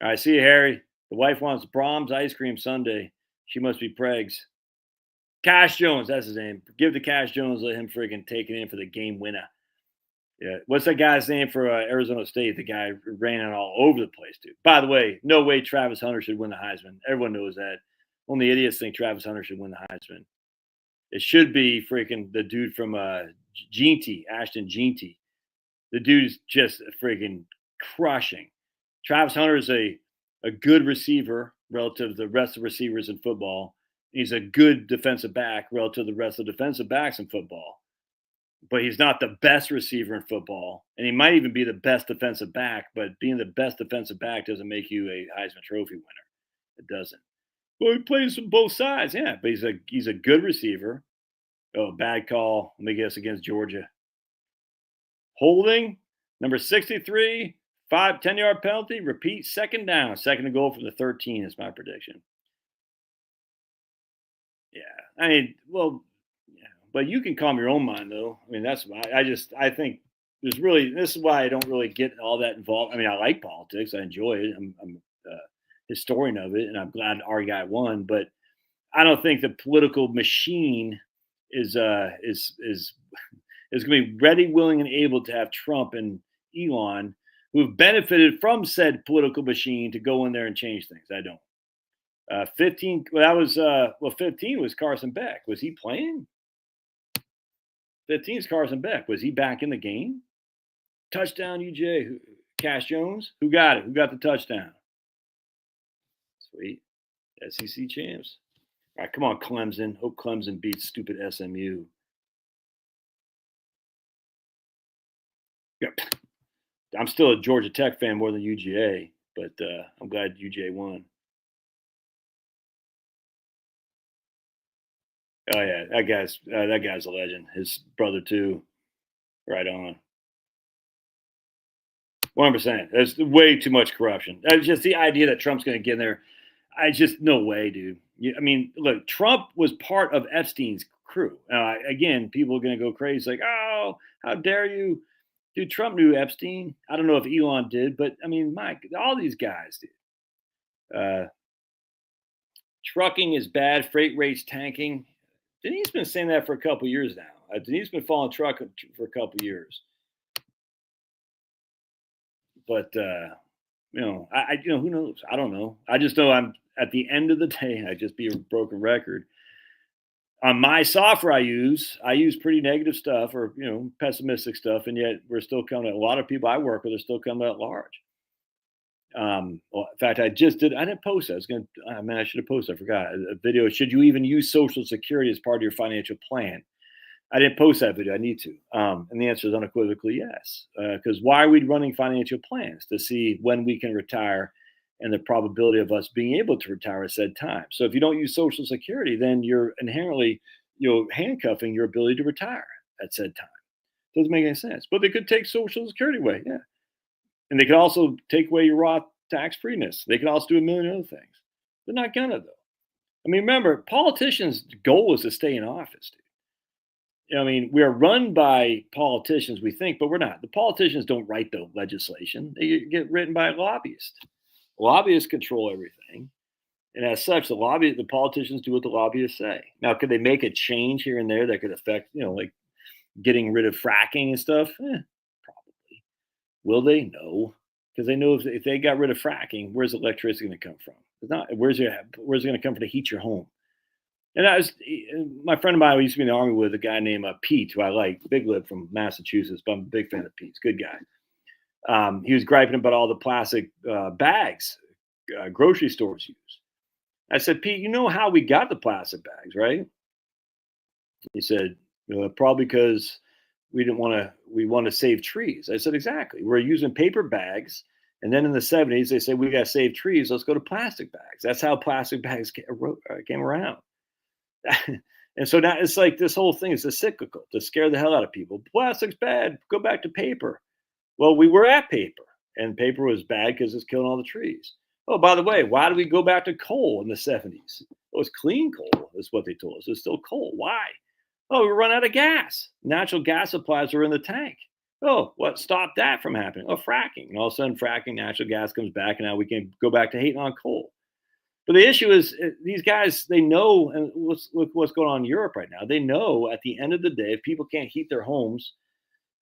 S1: All right, see you, Harry. The wife wants Brahms ice cream sundae. She must be pregs. Cash Jones, that's his name. Give the Cash Jones, let him friggin' take it in for the game winner. Yeah, what's that guy's name for Arizona State? The guy ran it all over the place, dude. By the way, no way Travis Hunter should win the Heisman. Everyone knows that. Only idiots think Travis Hunter should win the Heisman. It should be freaking the dude from Ashton Jeanty. The dude's just freaking crushing. Travis Hunter is a good receiver relative to the rest of the receivers in football. He's a good defensive back relative to the rest of the defensive backs in football. But he's not the best receiver in football. And he might even be the best defensive back, but being the best defensive back doesn't make you a Heisman Trophy winner. It doesn't. Well, he plays from both sides. Yeah, but he's a good receiver. Oh, bad call. Let me guess, against Georgia. Holding, number 63, 10-yard penalty, repeat, second down. Second and goal from the 13 is my prediction. Yeah, but you can calm your own mind, though. I mean, that's why I think this is why I don't really get all that involved. I mean, I like politics. I enjoy it. historian of it, and I'm glad our guy won. But I don't think the political machine is is going to be ready, willing, and able to have Trump and Elon, who have benefited from said political machine, to go in there and change things. I don't. 15. Well, that was 15 was Carson Beck. Was he playing? 15 is Carson Beck. Was he back in the game? Touchdown, UJ. Cash Jones. Who got it? Who got the touchdown? Sweet. SEC champs. All right, come on, Clemson. Hope Clemson beats stupid SMU. Yep. I'm still a Georgia Tech fan more than UGA, but I'm glad UGA won. Oh yeah, that guy's a legend. His brother too. Right on. 100%. There's way too much corruption. That's just the idea that Trump's going to get in there. I just no way, dude. I mean, look, Trump was part of Epstein's crew. Again, people are going to go crazy, like, oh, how dare you? Dude, Trump knew Epstein. I don't know if Elon did, but I mean, Mike, all these guys, dude. Trucking is bad. Freight rates tanking. Denise been saying that for a couple of years now. Denise been following truck for a couple of years. But who knows? I don't know. I just know I'm at the end of the day. I just be a broken record. On my software I use pretty negative stuff or pessimistic stuff, and yet we're still coming. A lot of people I work with are still coming at large. Well, in fact, I didn't post it. I should have posted. I forgot a video. Should you even use Social Security as part of your financial plan? I didn't post that video. I need to. And the answer is unequivocally yes. Because why are we running financial plans? To see when we can retire and the probability of us being able to retire at said time. So if you don't use Social Security, then you're inherently handcuffing your ability to retire at said time. Doesn't make any sense. But they could take Social Security away. Yeah. And they could also take away your Roth tax-freeness. They could also do a million other things. They're not gonna, though. I mean, remember, politicians' goal is to stay in office, dude. I mean, we are run by politicians, we think, but we're not. The politicians don't write the legislation. They get written by lobbyists. Lobbyists control everything. And as such, the politicians do what the lobbyists say. Now, could they make a change here and there that could affect, like getting rid of fracking and stuff? Probably. Will they? No. Because they know if they got rid of fracking, where's electricity going to come from? It's not. Where's it going to come from to heat your home? And my friend of mine who used to be in the Army with a guy named Pete, who I like, Big Lip from Massachusetts, but I'm a big fan of Pete. He's a good guy. He was griping about all the plastic bags grocery stores use. I said, Pete, you know how we got the plastic bags, right? He said, probably because we want to save trees. I said, exactly. We're using paper bags. And then in the 70s, they said, we got to save trees. Let's go to plastic bags. That's how plastic bags came around. And so now it's like this whole thing is a cyclical to scare the hell out of people. Plastic's bad. Go back to paper. Well, we were at paper, and paper was bad because it's killing all the trees. Oh, by the way, why did we go back to coal in the 70s? It was clean coal, is what they told us. It's still coal. Why? Oh, we run out of gas. Natural gas supplies are in the tank. Oh, what stopped that from happening? Oh, fracking. And all of a sudden, fracking, natural gas comes back, and now we can go back to hating on coal. But the issue is these guys, they know, and look what's going on in Europe right now. They know at the end of the day, if people can't heat their homes,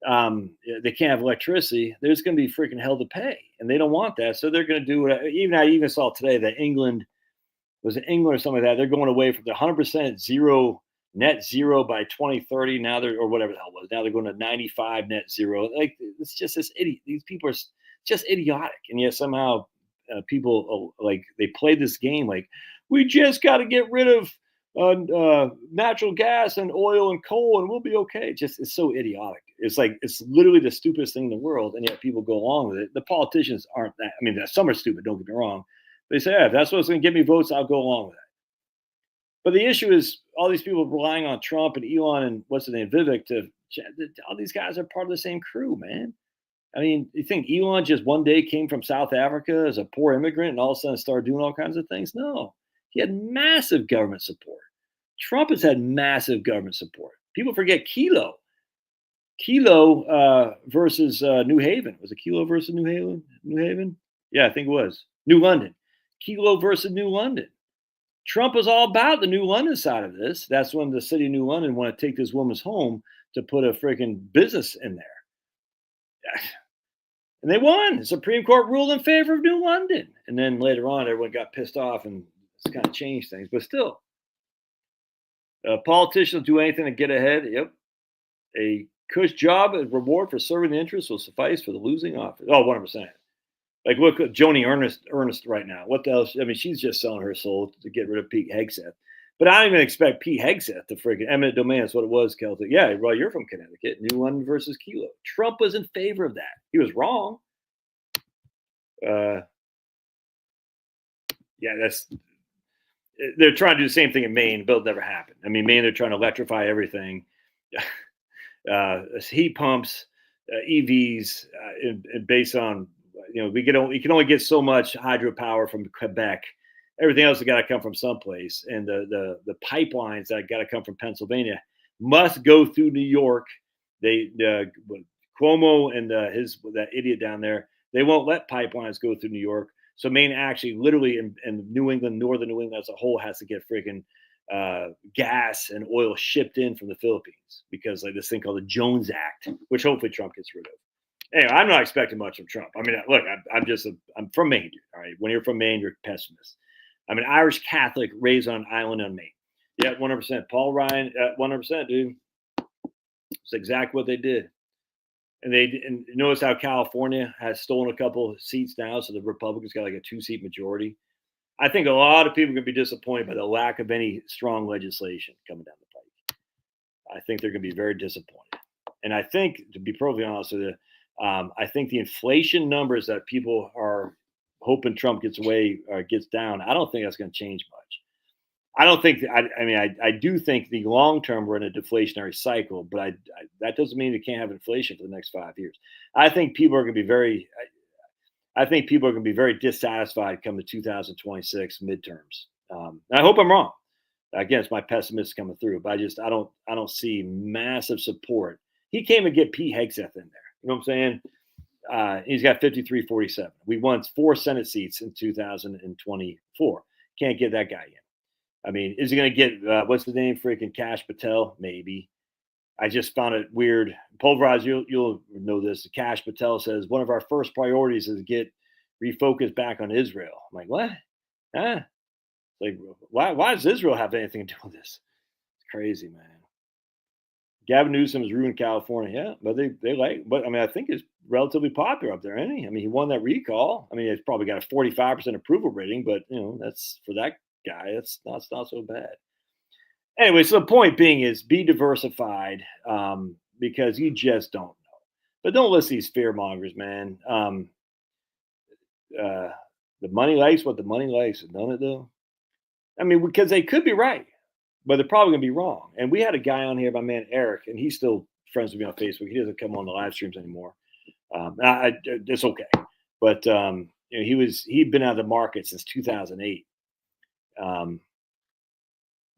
S1: they can't have electricity, there's going to be freaking hell to pay. And they don't want that. So they're going to do what I even saw today that England or something like that. They're going away from the 100% net zero by 2030. Now or whatever the hell it was. Now they're going to 95 net zero. Like, it's just this idiot. These people are just idiotic. And yet somehow, people like they play this game like we just got to get rid of natural gas and oil and coal and we'll be okay. It's so idiotic. It's like it's literally the stupidest thing in the world, and yet people go along with it. The politicians aren't that. I mean, some are stupid. Don't get me wrong. They say, if that's what's going to get me votes, I'll go along with that. But the issue is all these people relying on Trump and Elon and what's his name, Vivek. All these guys are part of the same crew, man. I mean, you think Elon just one day came from South Africa as a poor immigrant and all of a sudden started doing all kinds of things? No, he had massive government support. Trump has had massive government support. People forget Kelo versus New Haven. Was it Kelo versus New Haven? Yeah, I think it was. New London. Kelo versus New London. Trump was all about the New London side of this. That's when the city of New London want to take this woman's home to put a freaking business in there. And they won. The Supreme Court ruled in favor of New London. And then later on, everyone got pissed off and it's kind of changed things. But still, politicians do anything to get ahead. Yep. A cush job as reward for serving the interests will suffice for the losing office. Oh, 100%. Like, look at Joni Ernest right now. What the hell? I mean, she's just selling her soul to get rid of Pete Hegseth. But I don't even expect Pete Hegseth to freaking eminent domain. That's what it was, Celtic. Yeah, well, you're from Connecticut. New London versus Kelo. Trump was in favor of that. He was wrong. Yeah, they're trying to do the same thing in Maine, but it'll never happen. I mean, Maine, they're trying to electrify everything. Heat pumps, EVs, and based on, we can only get so much hydropower from Quebec. Everything else has got to come from someplace, and the pipelines that got to come from Pennsylvania must go through New York. Cuomo and that idiot down there, they won't let pipelines go through New York. So Maine actually, literally, in New England, northern New England as a whole, has to get freaking gas and oil shipped in from the Philippines because like this thing called the Jones Act, which hopefully Trump gets rid of. Anyway, I'm not expecting much of Trump. I mean, look, I'm from Maine, dude. All right, when you're from Maine, you're a pessimist. I'm an Irish Catholic raised on an island on Maine. Yeah, 100%. Paul Ryan, 100%, dude. It's exactly what they did. And notice how California has stolen a couple of seats now, so the Republicans got like a 2-seat majority. I think a lot of people are going to be disappointed by the lack of any strong legislation coming down the pike. I think they're going to be very disappointed. And I think, to be perfectly honest with you, I think the inflation numbers that people are hoping Trump gets down, I don't think that's going to change much. I don't think. I do think the long term we're in a deflationary cycle, but that doesn't mean we can't have inflation for the next 5 years. I think people are going to be very. I think people are going to be very dissatisfied come the 2026 midterms. I hope I'm wrong. Again, it's my pessimist coming through, but I don't see massive support. He came to get Pete Hegseth in there. You know what I'm saying? He's got 53-47. We won 4 Senate seats in 2024. Can't get that guy in. I mean, is he going to get, what's the name, freaking Kash Patel? Maybe. I just found it weird. Pulverize, you'll know this. Kash Patel says, one of our first priorities is get refocused back on Israel. I'm like, what? Huh? Like, why does Israel have anything to do with this? It's crazy, man. Gavin Newsom has ruined California. Yeah, but I think it's relatively popular up there, isn't he? I mean, he won that recall. I mean, it's probably got a 45% approval rating, but, that's for that guy. That's not so bad. Anyway, so the point being is be diversified because you just don't know. But don't listen to these fear mongers, man. The money likes what the money likes, don't it, though? I mean, because they could be right, but they're probably going to be wrong. And we had a guy on here, my man Eric, and he's still friends with me on Facebook. He doesn't come on the live streams anymore. It's okay. But, he'd been out of the market since 2008.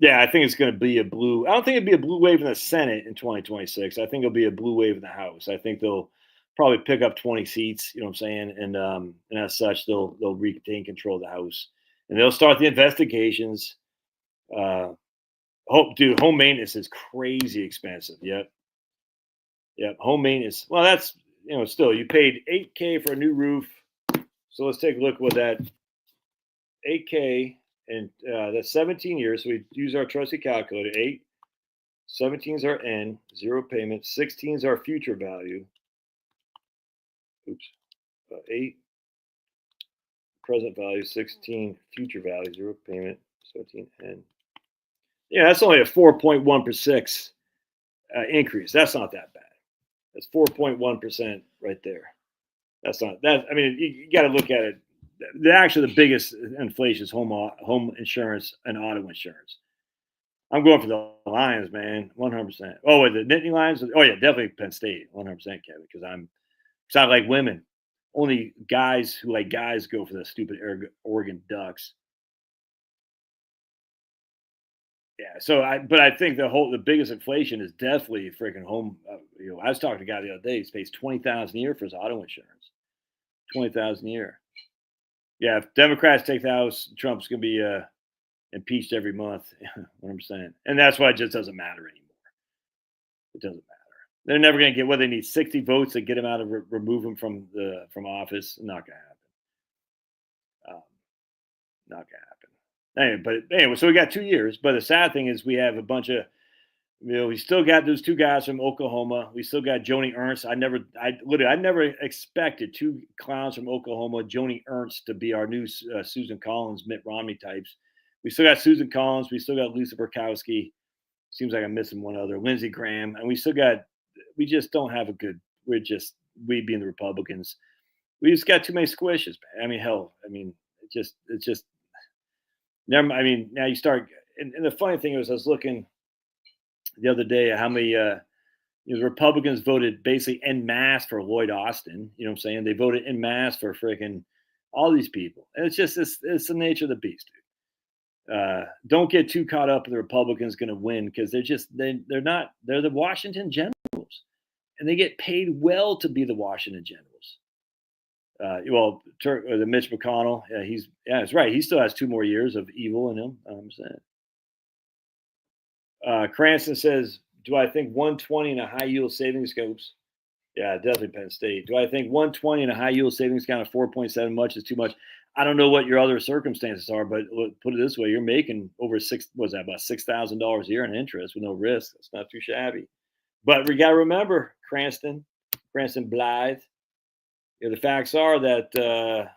S1: Yeah, I think it's going to be I don't think it'd be a blue wave in the Senate in 2026. I think it'll be a blue wave in the House. I think they'll probably pick up 20 seats, you know what I'm saying? And as such, they'll retain control of the House. And they'll start the investigations. Home maintenance is crazy expensive. Yep. Home maintenance. Well, that's, still, you paid $8K for a new roof. So let's take a look what that $8K. And that's 17 years. So we use our trusty calculator. 8, 17 is our N, 0 payment. 16 is our future value. 8, present value. 16, future value. 0 payment. 17 N. Yeah, that's only a 4.1% increase. That's not that bad. That's 4.1% right there. That's not that. I mean, you got to look at it. The biggest inflation is home insurance and auto insurance. I'm going for the Lions, man, 100%. Oh, wait, the Nittany Lions? Oh, yeah, definitely Penn State, 100%, Kevin, because I like women. Only guys who like guys go for the stupid Oregon Ducks. Yeah, so I think the biggest inflation is definitely freaking home. I was talking to a guy the other day. He pays $20,000 a year for his auto insurance. $20,000 a year. Yeah, if Democrats take the House, Trump's going to be impeached every month. 100%. And that's why it just doesn't matter anymore. It doesn't matter. They're never going to get what they need 60 votes to get him out of remove him from office. Not going to happen. Not going to happen. Anyway, so we got 2 years. But the sad thing is we have a bunch of we still got those two guys from Oklahoma. We still got Joni Ernst. I never expected two clowns from Oklahoma, Joni Ernst, to be our new Susan Collins, Mitt Romney types. We still got Susan Collins. We still got Lisa Murkowski. Seems like I'm missing one other, Lindsey Graham, and we just don't have a good. We being the Republicans, we just got too many squishes. Man. I mean, hell, it's just never. Now you start, and the funny thing is, I was looking the other day how many the Republicans voted basically en masse for Lloyd Austin. You know what I'm saying? They voted en masse for freaking all these people. And it's the nature of the beast, dude. Don't get too caught up in the Republicans going to win because they're the Washington Generals, and they get paid well to be the Washington Generals. The Mitch McConnell, that's right. He still has 2 more years of evil in him. I'm saying. Cranston says, do I think 120 in a high yield savings scopes? Yeah, definitely Penn State. Do I think 120 in a high yield savings account of 4.7 much is too much? I don't know what your other circumstances are, but put it this way: you're making over about $6,000 a year in interest with no risk. That's not too shabby. But we got to remember, Cranston Blythe. The facts are that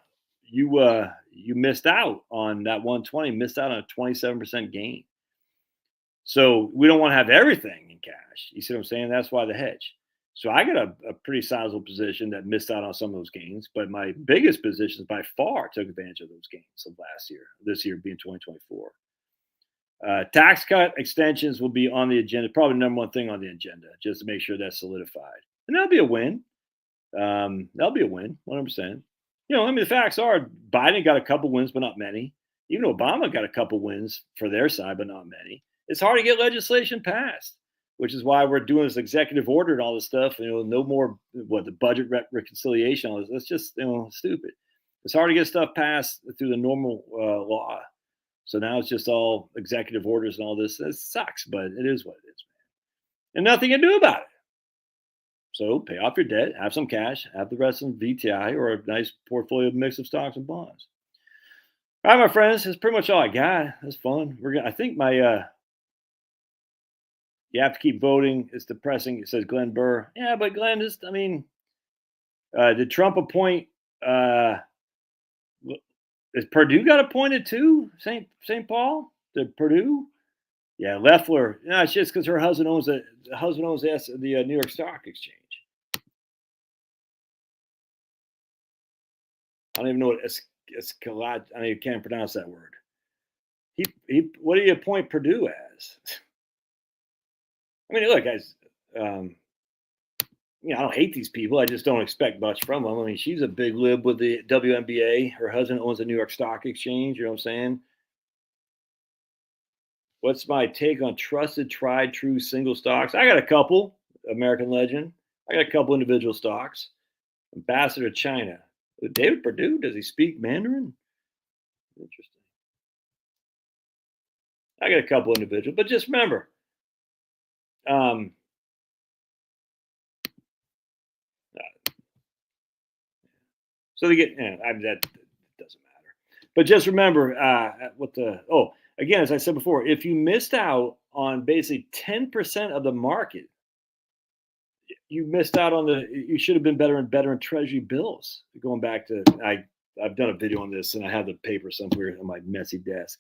S1: you missed out on that 120, missed out on a 27% gain. So we don't want to have everything in cash. You see what I'm saying? That's why the hedge. So I got a pretty sizable position that missed out on some of those gains, but my biggest positions by far took advantage of those gains of last year, this year being 2024. Tax cut extensions will be on the agenda, probably the number one thing on the agenda, just to make sure that's solidified. And that'll be a win. That'll be a win, 100%. The facts are Biden got a couple wins, but not many. Even Obama got a couple wins for their side, but not many. It's hard to get legislation passed, which is why we're doing this executive order and all this stuff. No more the budget reconciliation. All this. That's just stupid. It's hard to get stuff passed through the normal law. So now it's just all executive orders and all this. It sucks, but it is what it is, man. And nothing you can do about it. So pay off your debt, have some cash, have the rest in VTI or a nice portfolio mix of stocks and bonds. All right, my friends, that's pretty much all I got. That's fun. I think my you have to keep voting. It's depressing. It says Glenn Burr. Yeah, but Glenn did Trump appoint? Is Purdue got appointed too? St. Paul? Did Purdue? Yeah, Loeffler. No, it's just because her husband owns the New York Stock Exchange. I don't even know what Escalade. I can't pronounce that word. He what do you appoint Purdue as? Look, guys. I don't hate these people. I just don't expect much from them. She's a big lib with the WNBA. Her husband owns the New York Stock Exchange. You know what I'm saying? What's my take on trusted, tried, true single stocks? I got a couple. American Legend. I got a couple individual stocks. Ambassador to China. David Perdue, does he speak Mandarin? Interesting. I got a couple individual, but just remember, so they get, that doesn't matter. But just remember, again, as I said before, if you missed out on basically 10% of the market, you missed out on you should have been better in Treasury bills. Going back to, I've done a video on this and I have the paper somewhere on my messy desk.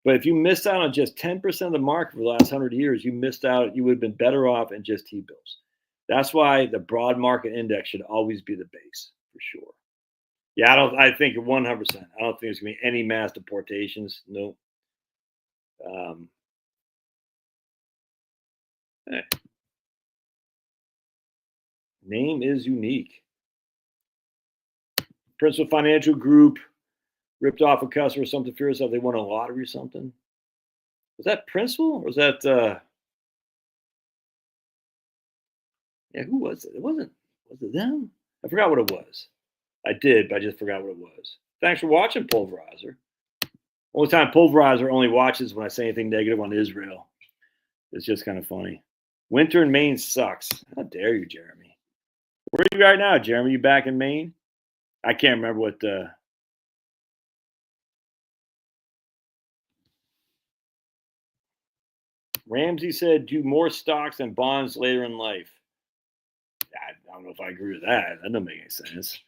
S1: But if you missed out on just 10% of the market for the last 100 years, you missed out. You would have been better off in just T-bills. That's why the broad market index should always be the base, for sure. Yeah, I think 100%. I don't think there's going to be any mass deportations. No. Name is unique. Principal Financial Group ripped off a customer or something furious that they won a lottery or something. Was that Principal or was that who was it? Was it them? I forgot what it was. I did, but I just forgot what it was. Thanks for watching, Pulverizer. Only time Pulverizer only watches when I say anything negative on Israel. It's just kind of funny. Winter in Maine sucks. How dare you, Jeremy? Where are you right now, Jeremy? You back in Maine? I can't remember what Ramsey said, do more stocks and bonds later in life. I don't know if I agree with that. That doesn't make any sense.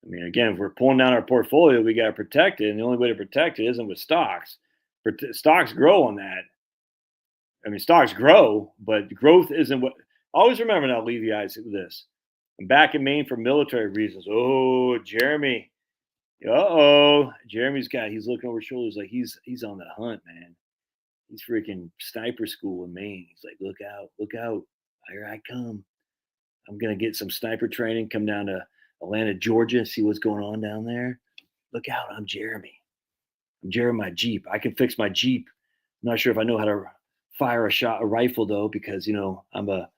S1: I mean, again, if we're pulling down our portfolio, we got to protect it. And the only way to protect it isn't with stocks. Stocks grow on that. I mean, stocks grow, but growth isn't what. Always remember, and I'll leave you guys with this. I'm back in Maine for military reasons. Oh, Jeremy. Jeremy's he's looking over his shoulders like he's on the hunt, man. He's freaking sniper school in Maine. He's like, look out. Here I come. I'm going to get some sniper training, come down to Atlanta, Georgia, see what's going on down there. Look out, I'm Jeremy. I'm Jeremy, my Jeep. I can fix my Jeep. I'm not sure if I know how to fire a rifle, though, because, I'm a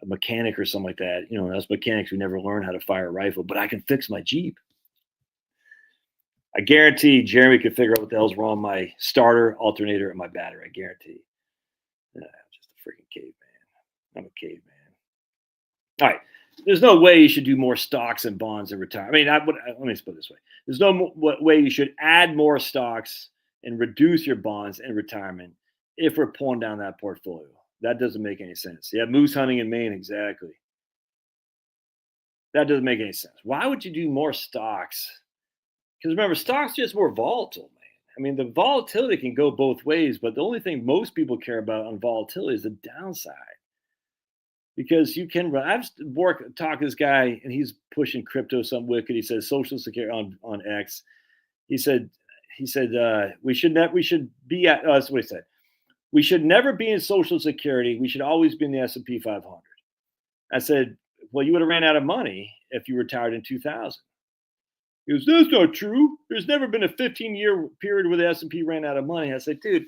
S1: mechanic or something like that. Us mechanics, we never learn how to fire a rifle, but I can fix my Jeep. I guarantee Jeremy could figure out what the hell's wrong with my starter, alternator, and my battery. I guarantee. I'm just a freaking caveman. I'm a caveman. All right. There's no way you should do more stocks and bonds in retirement. I mean, let me put it this way. There's no way you should add more stocks and reduce your bonds in retirement if we're pulling down that portfolio. That doesn't make any sense. Yeah, moose hunting in Maine, exactly. That doesn't make any sense. Why would you do more stocks? Because remember, stocks are just more volatile, man. I mean, the volatility can go both ways, but the only thing most people care about on volatility is the downside. Because you can, I've talked to this guy, and he's pushing crypto, some wicked. He says Social Security on X. He said we should be at. That's what he said. We should never be in Social Security. We should always be in the S&P 500. I said, well, you would have ran out of money if you retired in 2000. He goes, that's not true. There's never been a 15-year period where the S&P ran out of money. I said, dude.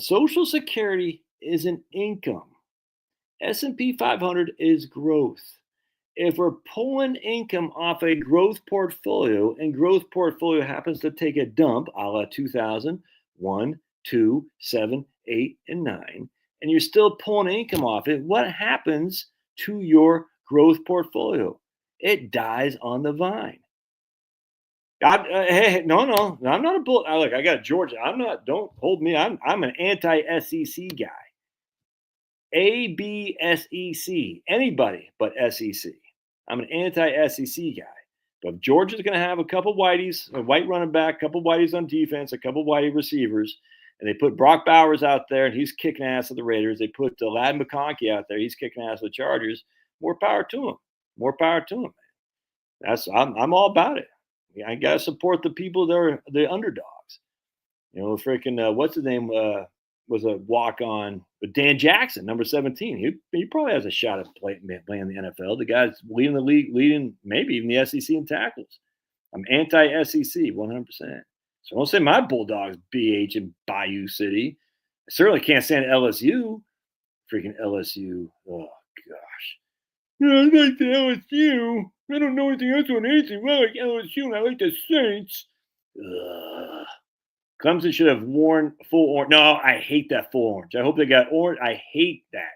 S1: Social Security is an income. S&P 500 is growth. If we're pulling income off a growth portfolio and growth portfolio happens to take a dump a la 2000, 1, 2, 7, 8, and 9, and you're still pulling income off it, what happens to your growth portfolio? It dies on the vine. Hey, no, I'm not a bull. Look, I got Georgia. Don't hold me. I'm an anti-SEC guy. ABSEC, anybody but SEC. I'm an anti-SEC guy. But if Georgia's going to have a couple whiteys, a white running back, a couple whiteys on defense, a couple whitey receivers, and they put Brock Bowers out there, and he's kicking ass at the Raiders. They put Ladd McConkey out there. He's kicking ass at the Chargers. More power to him. More power to him, man. I'm all about it. I got to support the people that are the underdogs. Freaking, what's his name? Was a walk-on, but Dan Jackson, number 17. He probably has a shot at playing the NFL. The guy's leading the league, leading maybe even the SEC in tackles. I'm anti-SEC 100%. So don't say my Bulldogs BH in Bayou City. I certainly can't stand LSU. Freaking LSU. Oh, gosh. I like the LSU. I don't know anything else on anything. I like LSU and I like the Saints. Ugh. Clemson should have worn full orange. No, I hate that full orange. I hope they got orange. I hate that.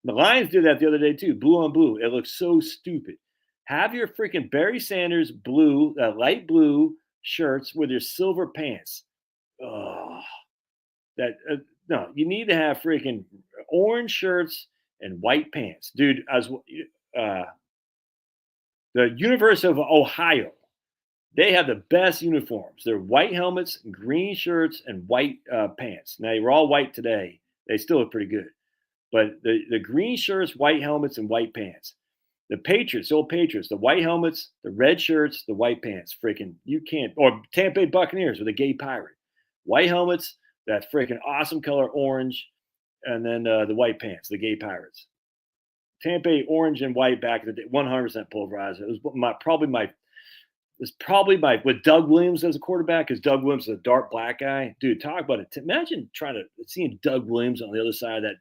S1: The Lions did that the other day too. Blue on blue. It looks so stupid. Have your freaking Barry Sanders blue, light blue shirts with your silver pants. Oh, no. You need to have freaking orange shirts and white pants, dude. As the University of Ohio. They have the best uniforms. They're white helmets, green shirts, and white pants. Now, you're all white today. They still look pretty good. But the green shirts, white helmets, and white pants. The Patriots, the old Patriots, the white helmets, the red shirts, the white pants. Freaking, you can't. Or Tampa Bay Buccaneers with a gay pirate. White helmets, that freaking awesome color orange, and then the white pants, the gay pirates. Tampa Bay orange and white back in the day, 100% pulverized. It was probably my with Doug Williams as a quarterback, because Doug Williams is a dark black guy. Dude, talk about it. Imagine seeing Doug Williams on the other side of that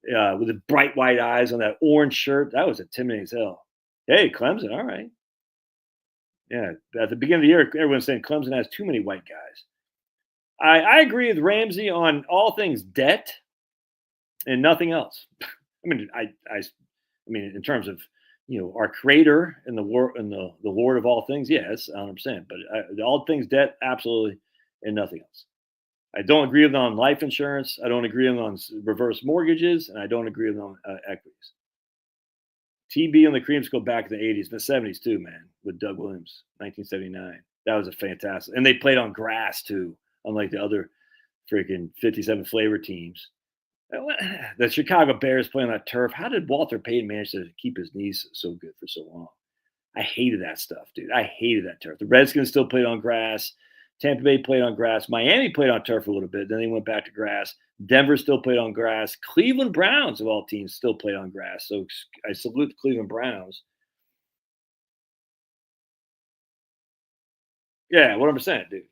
S1: with the bright white eyes on that orange shirt. That was intimidating as hell. Hey, Clemson, all right. Yeah, at the beginning of the year, everyone's saying Clemson has too many white guys. I agree with Ramsey on all things debt and nothing else. I mean, in terms of our Creator and the war and the Lord of all things, yes, 100%. But all things debt, absolutely, and nothing else. I don't agree with them on life insurance. I don't agree with them on reverse mortgages, and I don't agree with them on equities. TB and the Creams go back to the 80s, the 70s too, man, with Doug Williams, 1979. That was a fantastic. And they played on grass too, unlike the other freaking 57 flavor teams. The Chicago Bears playing on that turf. How did Walter Payton manage to keep his knees so good for so long? I hated that stuff, dude. I hated that turf. The Redskins still played on grass. Tampa Bay played on grass. Miami played on turf a little bit. Then they went back to grass. Denver still played on grass. Cleveland Browns, of all teams, still played on grass. So I salute the Cleveland Browns. Yeah, 100%, dude.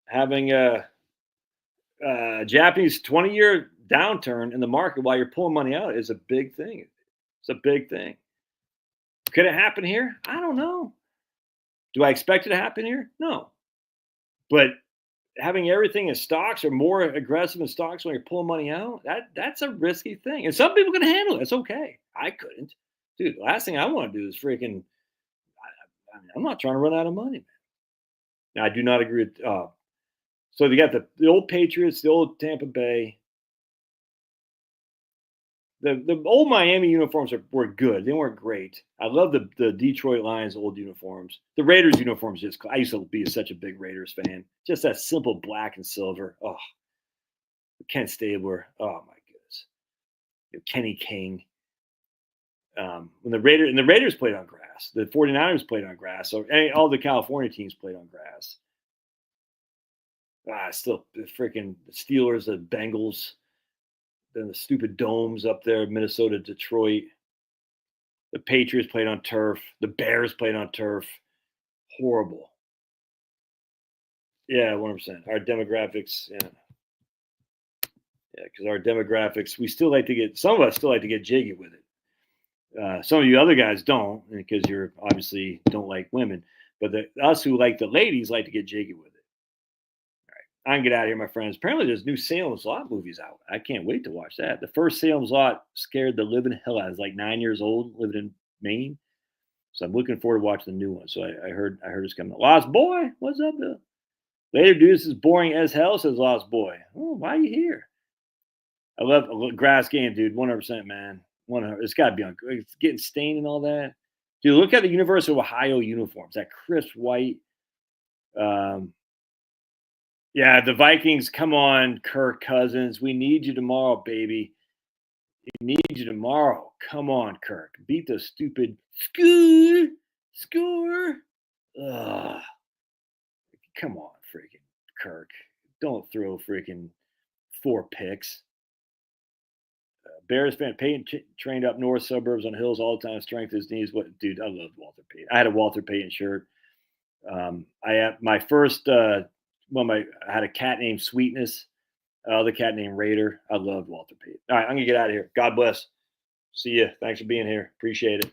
S1: Having a Japanese 20-year downturn in the market while you're pulling money out is a big thing. It's a big thing. Could it happen here? I don't know. Do I expect it to happen here? No. But having everything in stocks or more aggressive in stocks when you're pulling money out, that's a risky thing. And some people can handle it. It's okay. I couldn't. Dude, the last thing I want to do is freaking I'm not trying to run out of money, man. Now, I do not agree with so you got the old Patriots, the old Tampa Bay. The old Miami uniforms were good. They weren't great. I love the Detroit Lions old uniforms. The Raiders uniforms I used to be such a big Raiders fan. Just that simple black and silver. Oh, Ken Stabler. Oh my goodness. Kenny King. When the Raiders played on grass, the 49ers played on grass. So all the California teams played on grass. Still the freaking Steelers, the Bengals. Then the stupid domes up there, Minnesota, Detroit. The Patriots played on turf. The Bears played on turf. Horrible. Yeah, 100%. Our demographics, yeah. Yeah, because our demographics, some of us still like to get jiggy with it. Some of you other guys don't, because you're obviously don't like women. But us who like the ladies like to get jiggy with it. I can get out of here, my friends. Apparently, there's new Salem's Lot movies out. I can't wait to watch that. The first Salem's Lot scared the living hell out. I was like 9 years old, living in Maine. So I'm looking forward to watching the new one. So I heard it's coming. Lost Boy, what's up, though? Later, dude, this is boring as hell, says Lost Boy. Oh, why are you here? I love grass game, dude. 100%, man. 100. It's got to be on. It's getting stained and all that. Dude, look at the University of Ohio uniforms. That crisp white. Yeah, the Vikings, come on, Kirk Cousins. We need you tomorrow, baby. We need you tomorrow. Come on, Kirk. Beat the stupid score. Ugh. Come on, freaking Kirk. Don't throw freaking 4 picks. Bears fan Peyton trained up north suburbs on hills all the time. Strength his knees. What, dude? I love Walter Payton. I had a Walter Payton shirt. I had my first. I had a cat named Sweetness, other cat named Raider. I loved Walter Payton. All right, I'm gonna get out of here. God bless. See you. Thanks for being here. Appreciate it.